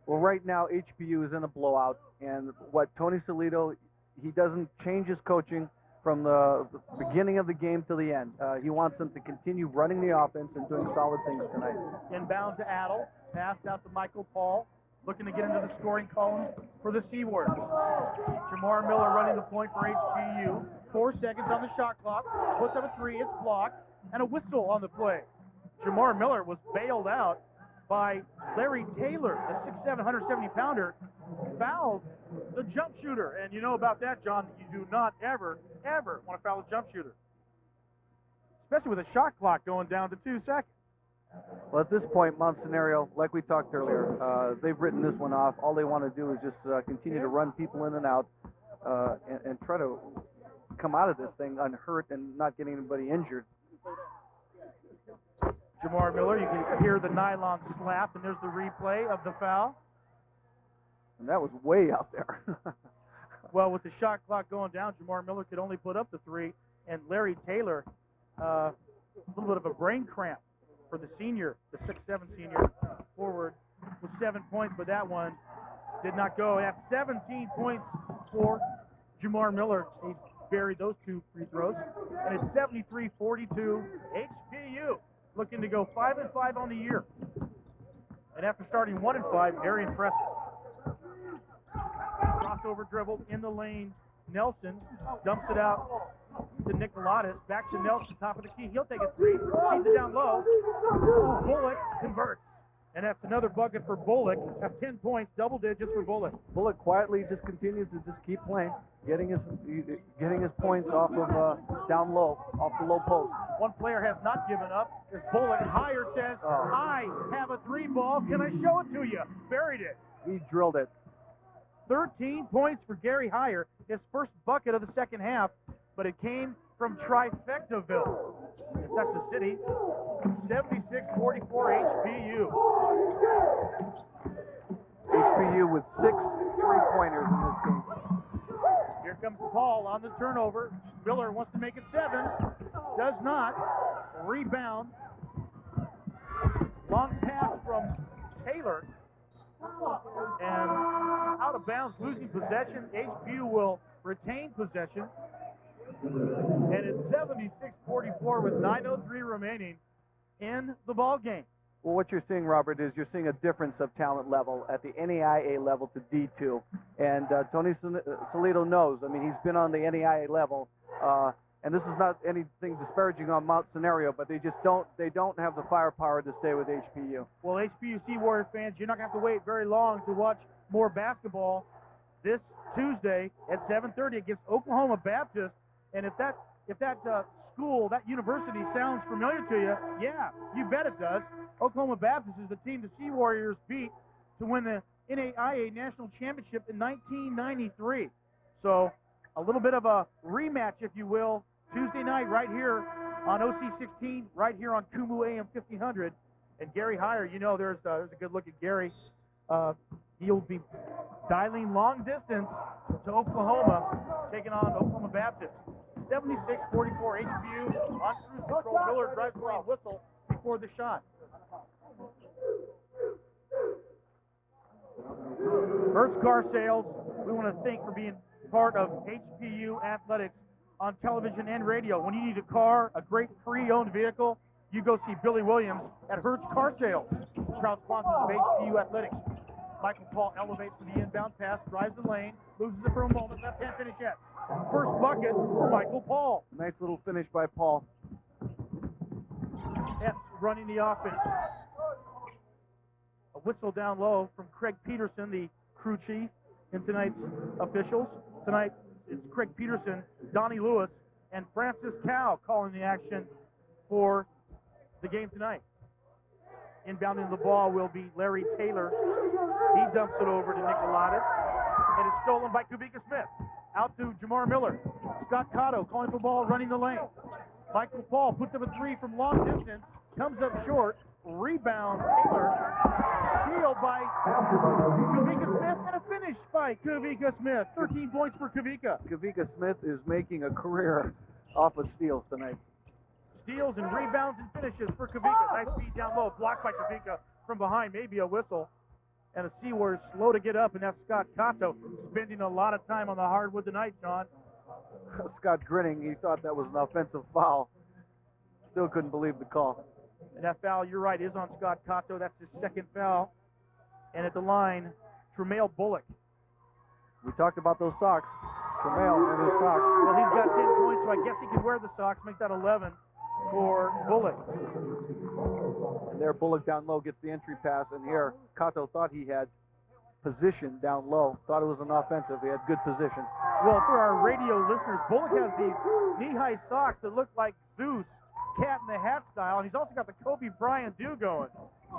Well, right now, HPU is in a blowout. And what Tony Salito, he doesn't change his coaching from the beginning of the game to the end. He wants them to continue running the offense and doing solid things tonight. Inbound to Adel. Passed out to Michael Paul. Looking to get into the scoring column for the Sea Warriors. Jamar Miller running the point for HPU. 4 seconds on the shot clock. Puts up a three. It's blocked. And a whistle on the play. Jamar Miller was bailed out by Larry Taylor, the 6'7", 170-pounder, fouled the jump shooter. And you know about that, John, you do not ever want to foul a jump shooter. Especially with a shot clock going down to 2 seconds. Well, at this point, Mount Senario, like we talked earlier, they've written this one off. All they want to do is just continue to run people in and out and try to come out of this thing unhurt and not getting anybody injured. Jamar Miller, you can hear the nylon slap, and there's the replay of the foul. And that was way out there. Well, with the shot clock going down, Jamar Miller could only put up the three, and Larry Taylor, a little bit of a brain cramp for the senior, the 6'7" senior forward, with 7 points, but that one did not go. That's 17 points for Jamar Miller. He buried those 2 free throws, and it's 73-42 HPU. Looking to go 5-5 on the year. And after starting 1-5, very impressive. Crossover dribble in the lane. Nelson dumps it out to Nicolatis. Back to Nelson, top of the key. He'll take a three. Feeds it down low. Bullock converts. And that's another bucket for Bullock. That's 10 points, double digits for Bullock. Bullock quietly just continues to just keep playing, getting his points off of down low, off the low post. One player has not given up. Is Bullock. Hire says, I have a 3 ball. Can I show it to you? Buried it. He drilled it. 13 points for Gary Hire, his first bucket of the second half, but it came from Trifectaville in Texas City. 76-44 HPU. HPU with 6 3-pointers in this game. Here comes Paul on the turnover. Miller wants to make it 7. Does not. Rebound. Long pass from Taylor. And out of bounds, losing possession. HPU will retain possession. And it's 76-44 with 9:03 remaining in the ball game. Well, what you're seeing, Robert, is you're seeing a difference of talent level at the NAIA level to D2. And Tony Salito knows. I mean, he's been on the NAIA level. And this is not anything disparaging on Mount Senario, but they don't have the firepower to stay with HPU. Well, HPU Sea Warrior fans, you're not going to have to wait very long to watch more basketball this Tuesday at 7:30 against Oklahoma Baptist. And if that school, that university sounds familiar to you, yeah, you bet it does. Oklahoma Baptist is the team the Sea Warriors beat to win the NAIA National Championship in 1993. So a little bit of a rematch, if you will, Tuesday night right here on OC16, right here on Kumu AM 1500. And Gary Hire, you know, there's a good look at Gary. He'll be dialing long distance to Oklahoma, taking on Oklahoma Baptist. 76-44 HPU on cruise control. Miller drives the lane whistle before the shot. Hertz Car Sales, we want to thank for being part of HPU Athletics on television and radio. When you need a car, a great pre-owned vehicle, you go see Billy Williams at Hertz Car Sales, proud sponsors of HPU Athletics. Michael Paul elevates for the inbound pass, drives the lane, loses it for a moment, left-hand finish yet. First bucket for Michael Paul. Nice little finish by Paul. Epps running the offense. A whistle down low from Craig Peterson, the crew chief in tonight's officials. Tonight it's Craig Peterson, Donnie Lewis, and Francis Cow calling the action for the game tonight. Inbounding the ball will be Larry Taylor. He dumps it over to Nicolatis. It is stolen by Kavika Smith. Out to Jamar Miller. Scott Cotto calling for the ball, running the lane. Michael Paul puts up a three from long distance. Comes up short. Rebound Taylor. Steal by Kavika Smith and a finish by Kavika Smith. 13 points for Kavika. Kavika Smith is making a career off of steals tonight. Steals and rebounds and finishes for Kavika. Nice feed down low, blocked by Kavika from behind, maybe a whistle. And the Seawarriors slow to get up, and that's Scott Cotto spending a lot of time on the hardwood tonight, John. Scott grinning, he thought that was an offensive foul. Still couldn't believe the call. And that foul, you're right, is on Scott Cotto. That's his second foul. And at the line, Tremail Bullock. We talked about those socks. Tremail and his socks. Well, he's got 10 points, so I guess he can wear the socks, make that 11 for Bullock. And there, Bullock down low gets the entry pass, and here, Cotto thought he had position down low. Thought it was an offensive. He had good position. Well, for our radio listeners, Bullock has these knee-high socks that look like Zeus, Cat in the Hat style, and he's also got the Kobe Bryant do going.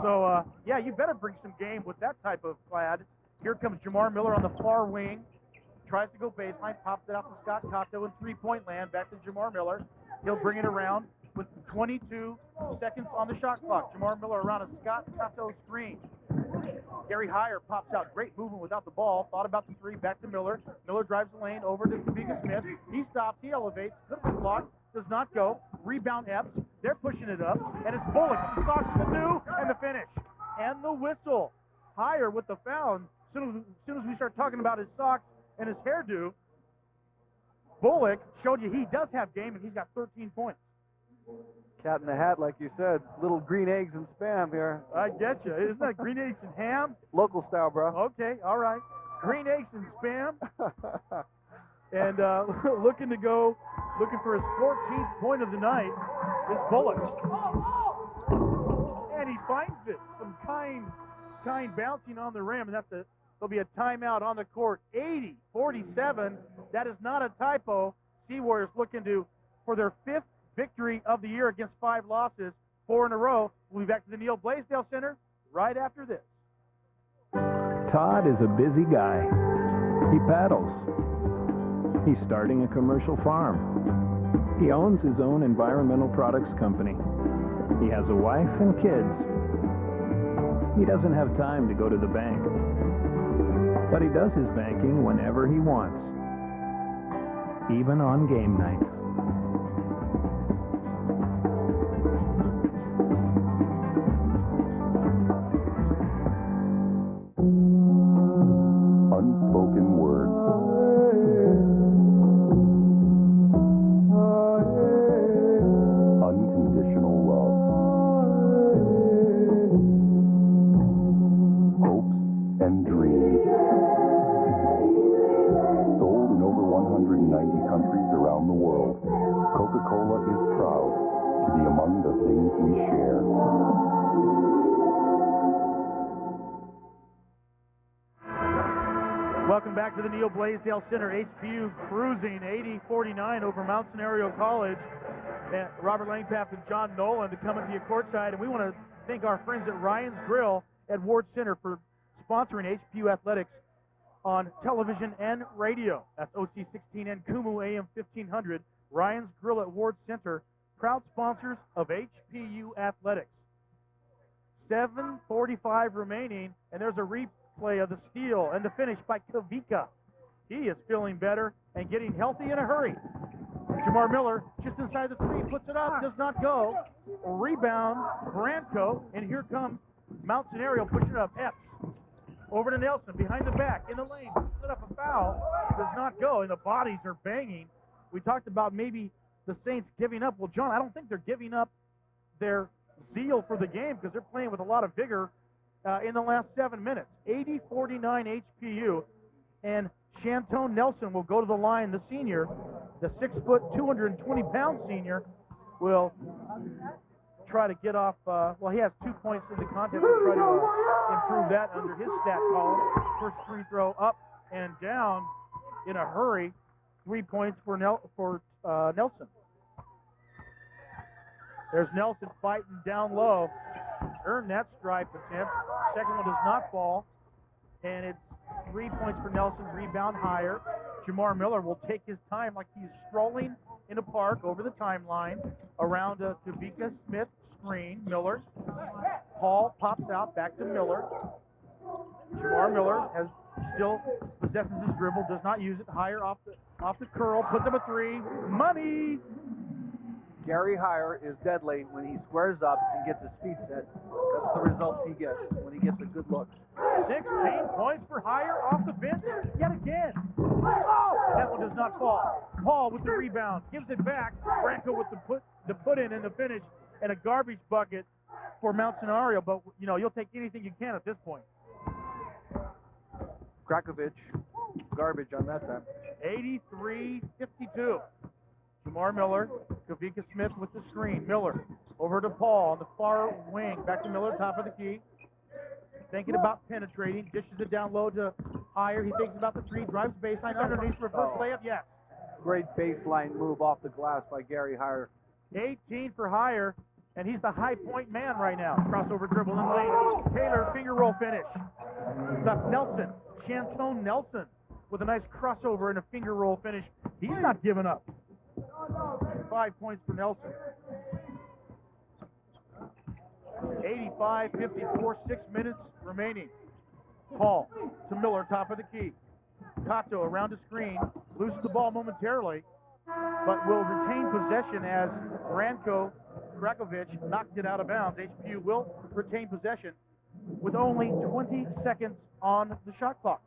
So, yeah, you better bring some game with that type of clad. Here comes Jamar Miller on the far wing. Tries to go baseline, pops it out to Scott Cotto in three-point land. Back to Jamar Miller. He'll bring it around with 22 seconds on the shot clock. Jamar Miller around a Scott Cotto screen. Gary Heyer pops out. Great movement without the ball. Thought about the three. Back to Miller. Miller drives the lane over to Kavika Smith. He stops. He elevates. Good for the block. Does not go. Rebound Epps. They're pushing it up. And it's Bullock. The Sox the do. And the finish. And the whistle. Heyer with the foul. As soon as we start talking about his socks and his hairdo, Bullock showed you he does have game, and he's got 13 points. Cat in the Hat, like you said. Little green eggs and spam here. I get you. Isn't that green eggs and ham? Local style, bro. Okay, all right. Green eggs and spam. And looking for his 14th point of the night is Bullock. And he finds it. Some kind bouncing on the rim, and there'll be a timeout on the court. 80-47. That is not a typo. Seawarriors looking for their fifth victory of the year against 5 losses, 4 in a row. We'll be back to the Neil Blaisdell Center right after this. Todd is a busy guy. He paddles. He's starting a commercial farm. He owns his own environmental products company. He has a wife and kids. He doesn't have time to go to the bank. But he does his banking whenever he wants, even on game nights. Unspoken words. Unconditional love. Hopes and dreams. Sold in over 190 countries around the world, Coca-Cola is proud to be among the things we share. Welcome back to the Neil Blaisdell Center. HPU cruising 80-49 over Mount Senario College. And Robert Langpath and John Nolan to come into your courtside. And we want to thank our friends at Ryan's Grill at Ward Center for sponsoring HPU athletics on television and radio. That's OC16 and Kumu AM 1500. Ryan's Grill at Ward Center, proud sponsors of HPU athletics. 7:45 remaining, and there's a replay of the steal and the finish by Kavika. He is feeling better and getting healthy in a hurry. Jamar Miller just inside the three, puts it up, does not go. Rebound, Branco, and here comes Mount Senario pushing it up. Epps over to Nelson, behind the back, in the lane, puts up a foul, does not go, and the bodies are banging. We talked about maybe the Saints giving up. Well, John, I don't think they're giving up their zeal for the game because they're playing with a lot of vigor in the last 7 minutes. 80-49 HPU. And Shantone Nelson will go to the line. The senior, the 6 foot, 220-pound senior, will try to get off. Well, he has 2 points in the contest. He'll try to improve that under his stat column. First free throw up and down in a hurry. 3 points for Nelson. There's Nelson fighting down low. Earned that stripe attempt. Second one does not fall. And it's 3 points for Nelson. Rebound higher. Jamar Miller will take his time like he's strolling in a park over the timeline around a Kavika Smith screen. Miller. Paul pops out back to Miller. Jamar Miller still possesses his dribble, does not use it. Higher off the curl, puts up a three. Money! Gary Hire is deadly when he squares up and gets his feet set. That's the results he gets when he gets a good look. 16 points for Hire off the bench yet again. Oh! That one does not fall. Paul with the rebound, gives it back. Branco with the put in and the finish, and a garbage bucket for Mount Senario. But, you know, you'll take anything you can at this point. Krakovic, garbage on that time. 83-52. Jamar Miller, Kavika Smith with the screen. Miller over to Paul on the far wing. Back to Miller, top of the key. Thinking about penetrating. Dishes it down low to Hire. He thinks about the three. Drives baseline underneath for a first layup. Yes. Great baseline move off the glass by Gary Hire. 18 for Hire, and he's the high point man right now. Crossover dribble in lane. Taylor finger roll finish. That's Nelson. Shantone Nelson with a nice crossover and a finger roll finish. He's not giving up. 5 points for Nelson. 85-54, 6 minutes remaining. Paul to Miller, top of the key. Kato around the screen, loses the ball momentarily, but will retain possession as Branko Krakovic knocked it out of bounds. HPU will retain possession with only 20 seconds on the shot clock.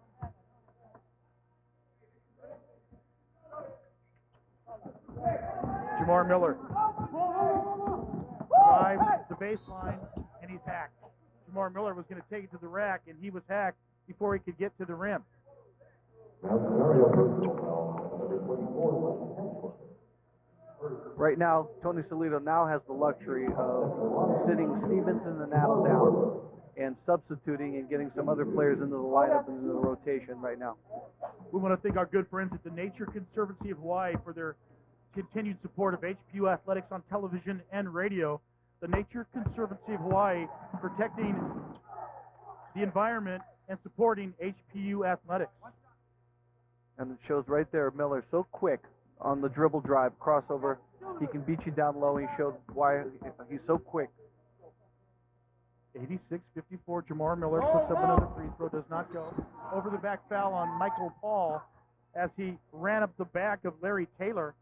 Jamar Miller drives the baseline, and he's hacked. Jamar Miller was going to take it to the rack, and he was hacked before he could get to the rim. Right now, Tony Solito now has the luxury of sitting Stevenson and Adel down and substituting and getting some other players into the lineup and into the rotation right now. We want to thank our good friends at the Nature Conservancy of Hawaii for their continued support of HPU athletics on television and radio. The Nature Conservancy of Hawaii protecting the environment and supporting HPU athletics. And it shows right there, Miller so quick on the dribble drive, crossover. He can beat you down low. He showed why he's so quick. 86-54, Jamar Miller puts up another free throw, does not go. Over the back foul on Michael Paul as he ran up the back of Larry Taylor.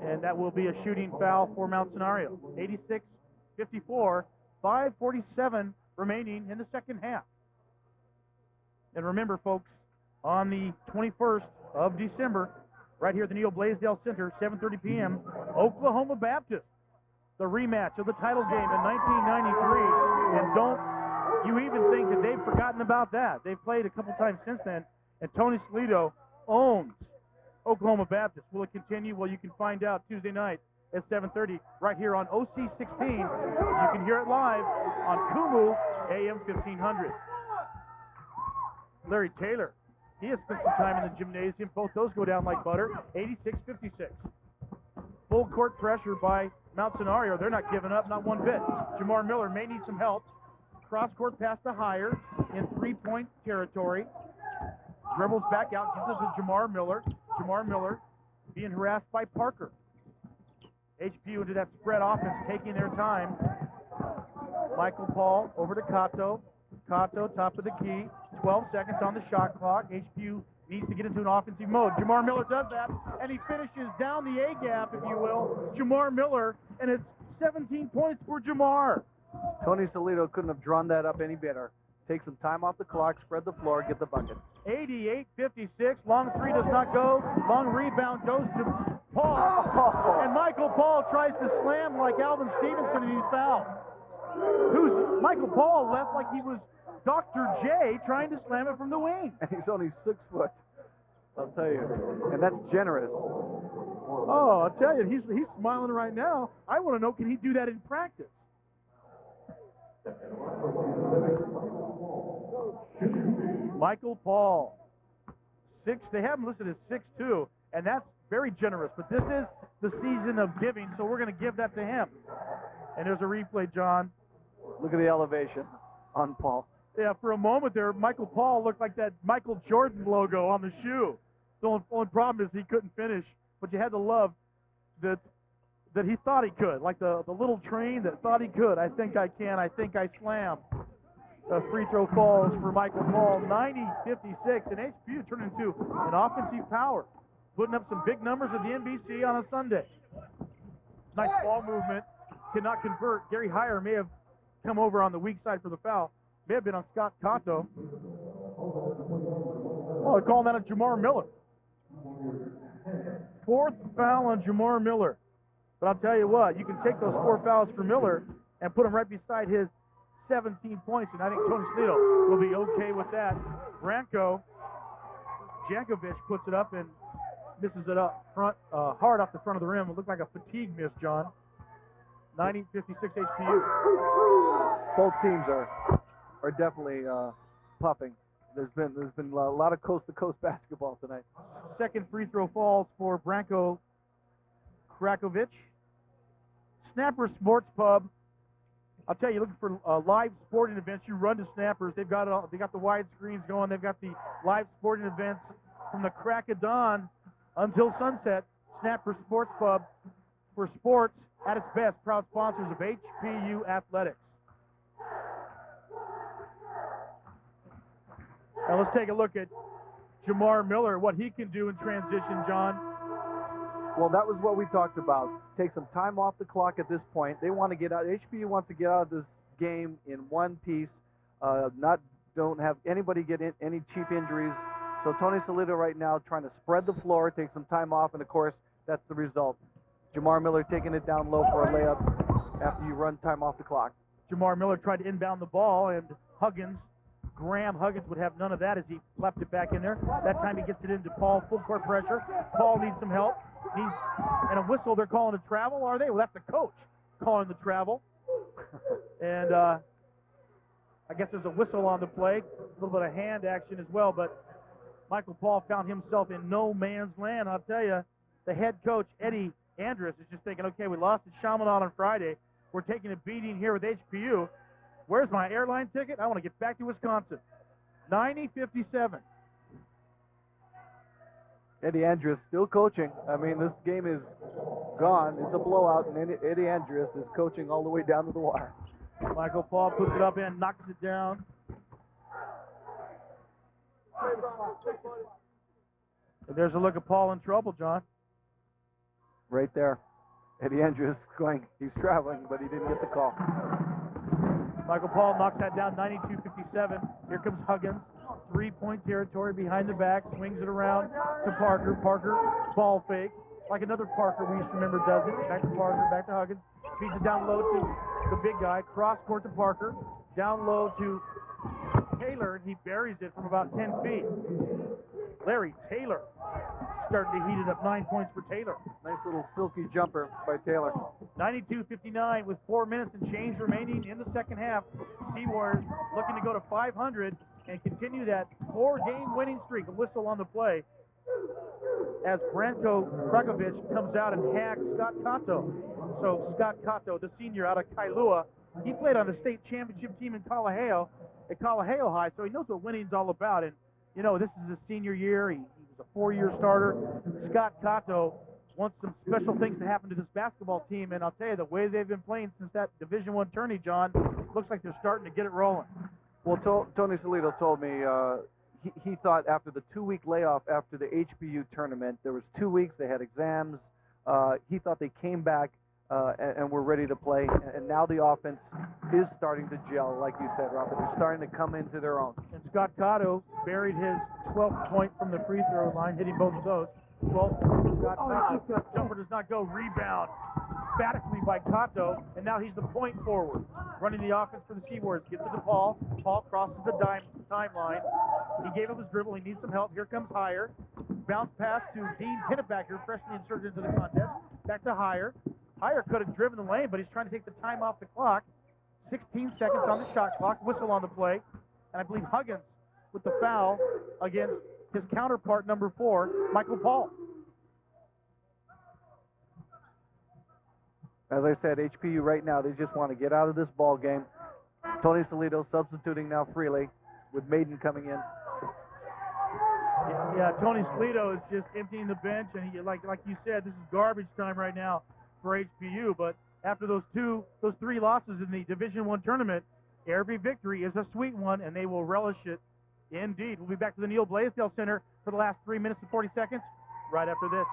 And that will be a shooting foul for Mount Senario. 86-54, 5:47 remaining in the second half. And remember, folks, on the 21st of December, right here at the Neil Blaisdell Center, 7:30 p.m., Oklahoma Baptist, the rematch of the title game in 1993. And don't you even think that they've forgotten about that. They've played a couple times since then, and Tony Solito owns Oklahoma Baptist. Will it continue? Well, you can find out Tuesday night at 7:30 right here on OC16. You can hear it live on Kumu AM 1500. Larry Taylor, he has spent some time in the gymnasium. Both those go down like butter. 86-56. Full court pressure by Mount Senario. They're not giving up, not one bit. Jamar Miller may need some help. Cross-court pass to Hire in three-point territory. Dribbles back out, gives it to Jamar Miller. Jamar Miller being harassed by Parker. HPU into that spread offense, taking their time. Michael Paul over to Kato. Kato, top of the key. 12 seconds on the shot clock. HPU needs to get into an offensive mode. Jamar Miller does that, and he finishes down the A-gap, if you will. Jamar Miller, and it's 17 points for Jamar. Tony Solito couldn't have drawn that up any better. Take some time off the clock, spread the floor, get the bucket. 88-56. Long three does not go. Long rebound goes to Paul. And Michael Paul tries to slam like Alvin Stevenson, and he's fouled. who's Michael Paul left like he was Dr. J trying to slam it from the wing. And he's only 6 foot. I'll tell you. And that's generous. Oh, I'll tell you, he's smiling right now. I want to know, can he do that in practice? Michael Paul, they have him listed as 6'2", and that's very generous. But this is the season of giving, so we're going to give that to him. And there's a replay, John. Look at the elevation on Paul. Yeah, for a moment there, Michael Paul looked like that Michael Jordan logo on the shoe. The only problem is he couldn't finish, but you had to love that he thought he could, like the little train that thought he could. I think I can. I think I slam. Free throw falls for Michael Paul, 90-56, and HPU turned into an offensive power, putting up some big numbers at the NBC on a Sunday. Nice ball movement, cannot convert. Gary Heyer may have come over on the weak side for the foul. May have been on Scott Cato. Oh, they're calling that on Jamar Miller. 4th foul on Jamar Miller. But I'll tell you what, you can take those 4 fouls for Miller and put them right beside his 17 points, and I think Tony Slito will be okay with that. Branko Jankovic puts it up and misses it up front, hard off the front of the rim. It looked like a fatigue miss, John. 90-56 HPU. Both teams are definitely puffing. There's been a lot of coast-to-coast basketball tonight. Second free throw falls for Branko Krakovic. Snapper Sports Pub. I'll tell you, looking for live sporting events, you run to Snappers. They've got it all. They got the wide screens going. They've got the live sporting events from the crack of dawn until sunset. Snapper Sports Pub for sports at its best. Proud sponsors of HPU Athletics. Now let's take a look at Jamar Miller, what he can do in transition, John. Well, that was what we talked about. Take some time off the clock at this point. They want to get out. HPU wants to get out of this game in one piece. Don't have anybody get any cheap injuries. So Tony Solito right now trying to spread the floor, take some time off, and of course that's the result. Jamar Miller taking it down low for a layup after you run time off the clock. Jamar Miller tried to inbound the ball, and Graham Huggins would have none of that as he left it back in there. That time he gets it into Paul, full court pressure. Paul needs some help. And a whistle, they're calling a travel, are they? Well, that's the coach calling the travel. And I guess there's a whistle on the play, a little bit of hand action as well, but Michael Paul found himself in no man's land. I'll tell you, the head coach, Eddie Andrus, is just thinking, okay, we lost to Chaminade on Friday. We're taking a beating here with HPU. Where's my airline ticket? I want to get back to Wisconsin. 90-57. Eddie Andrus still coaching. I mean, this game is gone. It's a blowout, and Eddie Andrus is coaching all the way down to the wire. Michael Paul puts it up and knocks it down. And there's a look at Paul in trouble, John. Right there. Eddie Andrus he's traveling, but he didn't get the call. Michael Paul knocks that down, 92-57. Here comes Huggins. 3-point territory behind the back, swings it around to Parker. Parker, ball fake. Like another Parker we used to remember does it. Back to Parker, back to Huggins. Feeds it down low to the big guy. Cross court to Parker. Down low to Taylor, and he buries it from about 10 feet. Larry Taylor starting to heat it up. 9 points for Taylor. Nice little silky jumper by Taylor. 92-59 with 4 minutes and change remaining in the second half. Seawarriors looking to go to 500 and continue that 4-game winning streak. A whistle on the play as Branko Krakovic comes out and hacks Scott Cato. So Scott Cato, the senior out of Kailua, he played on the state championship team in Kalaheo at Kalaheo High, so he knows what winning's all about. And, you know, this is his senior year. He was a 4-year starter. Scott Cato wants some special things to happen to this basketball team, and I'll tell you, the way they've been playing since that Division I tourney, John, looks like they're starting to get it rolling. Well, Tony Solito told me he thought after the 2-week layoff after the HPU tournament, there was 2 weeks, they had exams. He thought they came back and were ready to play, and now the offense is starting to gel, like you said, Robert. They're starting to come into their own. And Scott Cato buried his 12th point from the free throw line, hitting both of those. 12th, Scott Cato. Jumper does not go. Rebound emphatically by Kato, and now he's the point forward. Running the offense for the Seawarriors. Gets it to Paul. Paul crosses the timeline. He gave up his dribble. He needs some help. Here comes Heyer. Bounce pass to Dean Pinnebacker, freshly inserted into the contest. Back to Heyer. Heyer could have driven the lane, but he's trying to take the time off the clock. 16 seconds on the shot clock. Whistle on the play. And I believe Huggins with the foul against his counterpart, number 4, Michael Paul. As I said, HPU right now, they just want to get out of this ball game. Tony Salito substituting now freely with Maiden coming in. Yeah, Tony Salito is just emptying the bench, and he, like you said, this is garbage time right now for HPU. But after those 3 losses in the Division I tournament, every victory is a sweet one, and they will relish it indeed. We'll be back to the Neil Blaisdell Center for the last 3 minutes and 40 seconds right after this.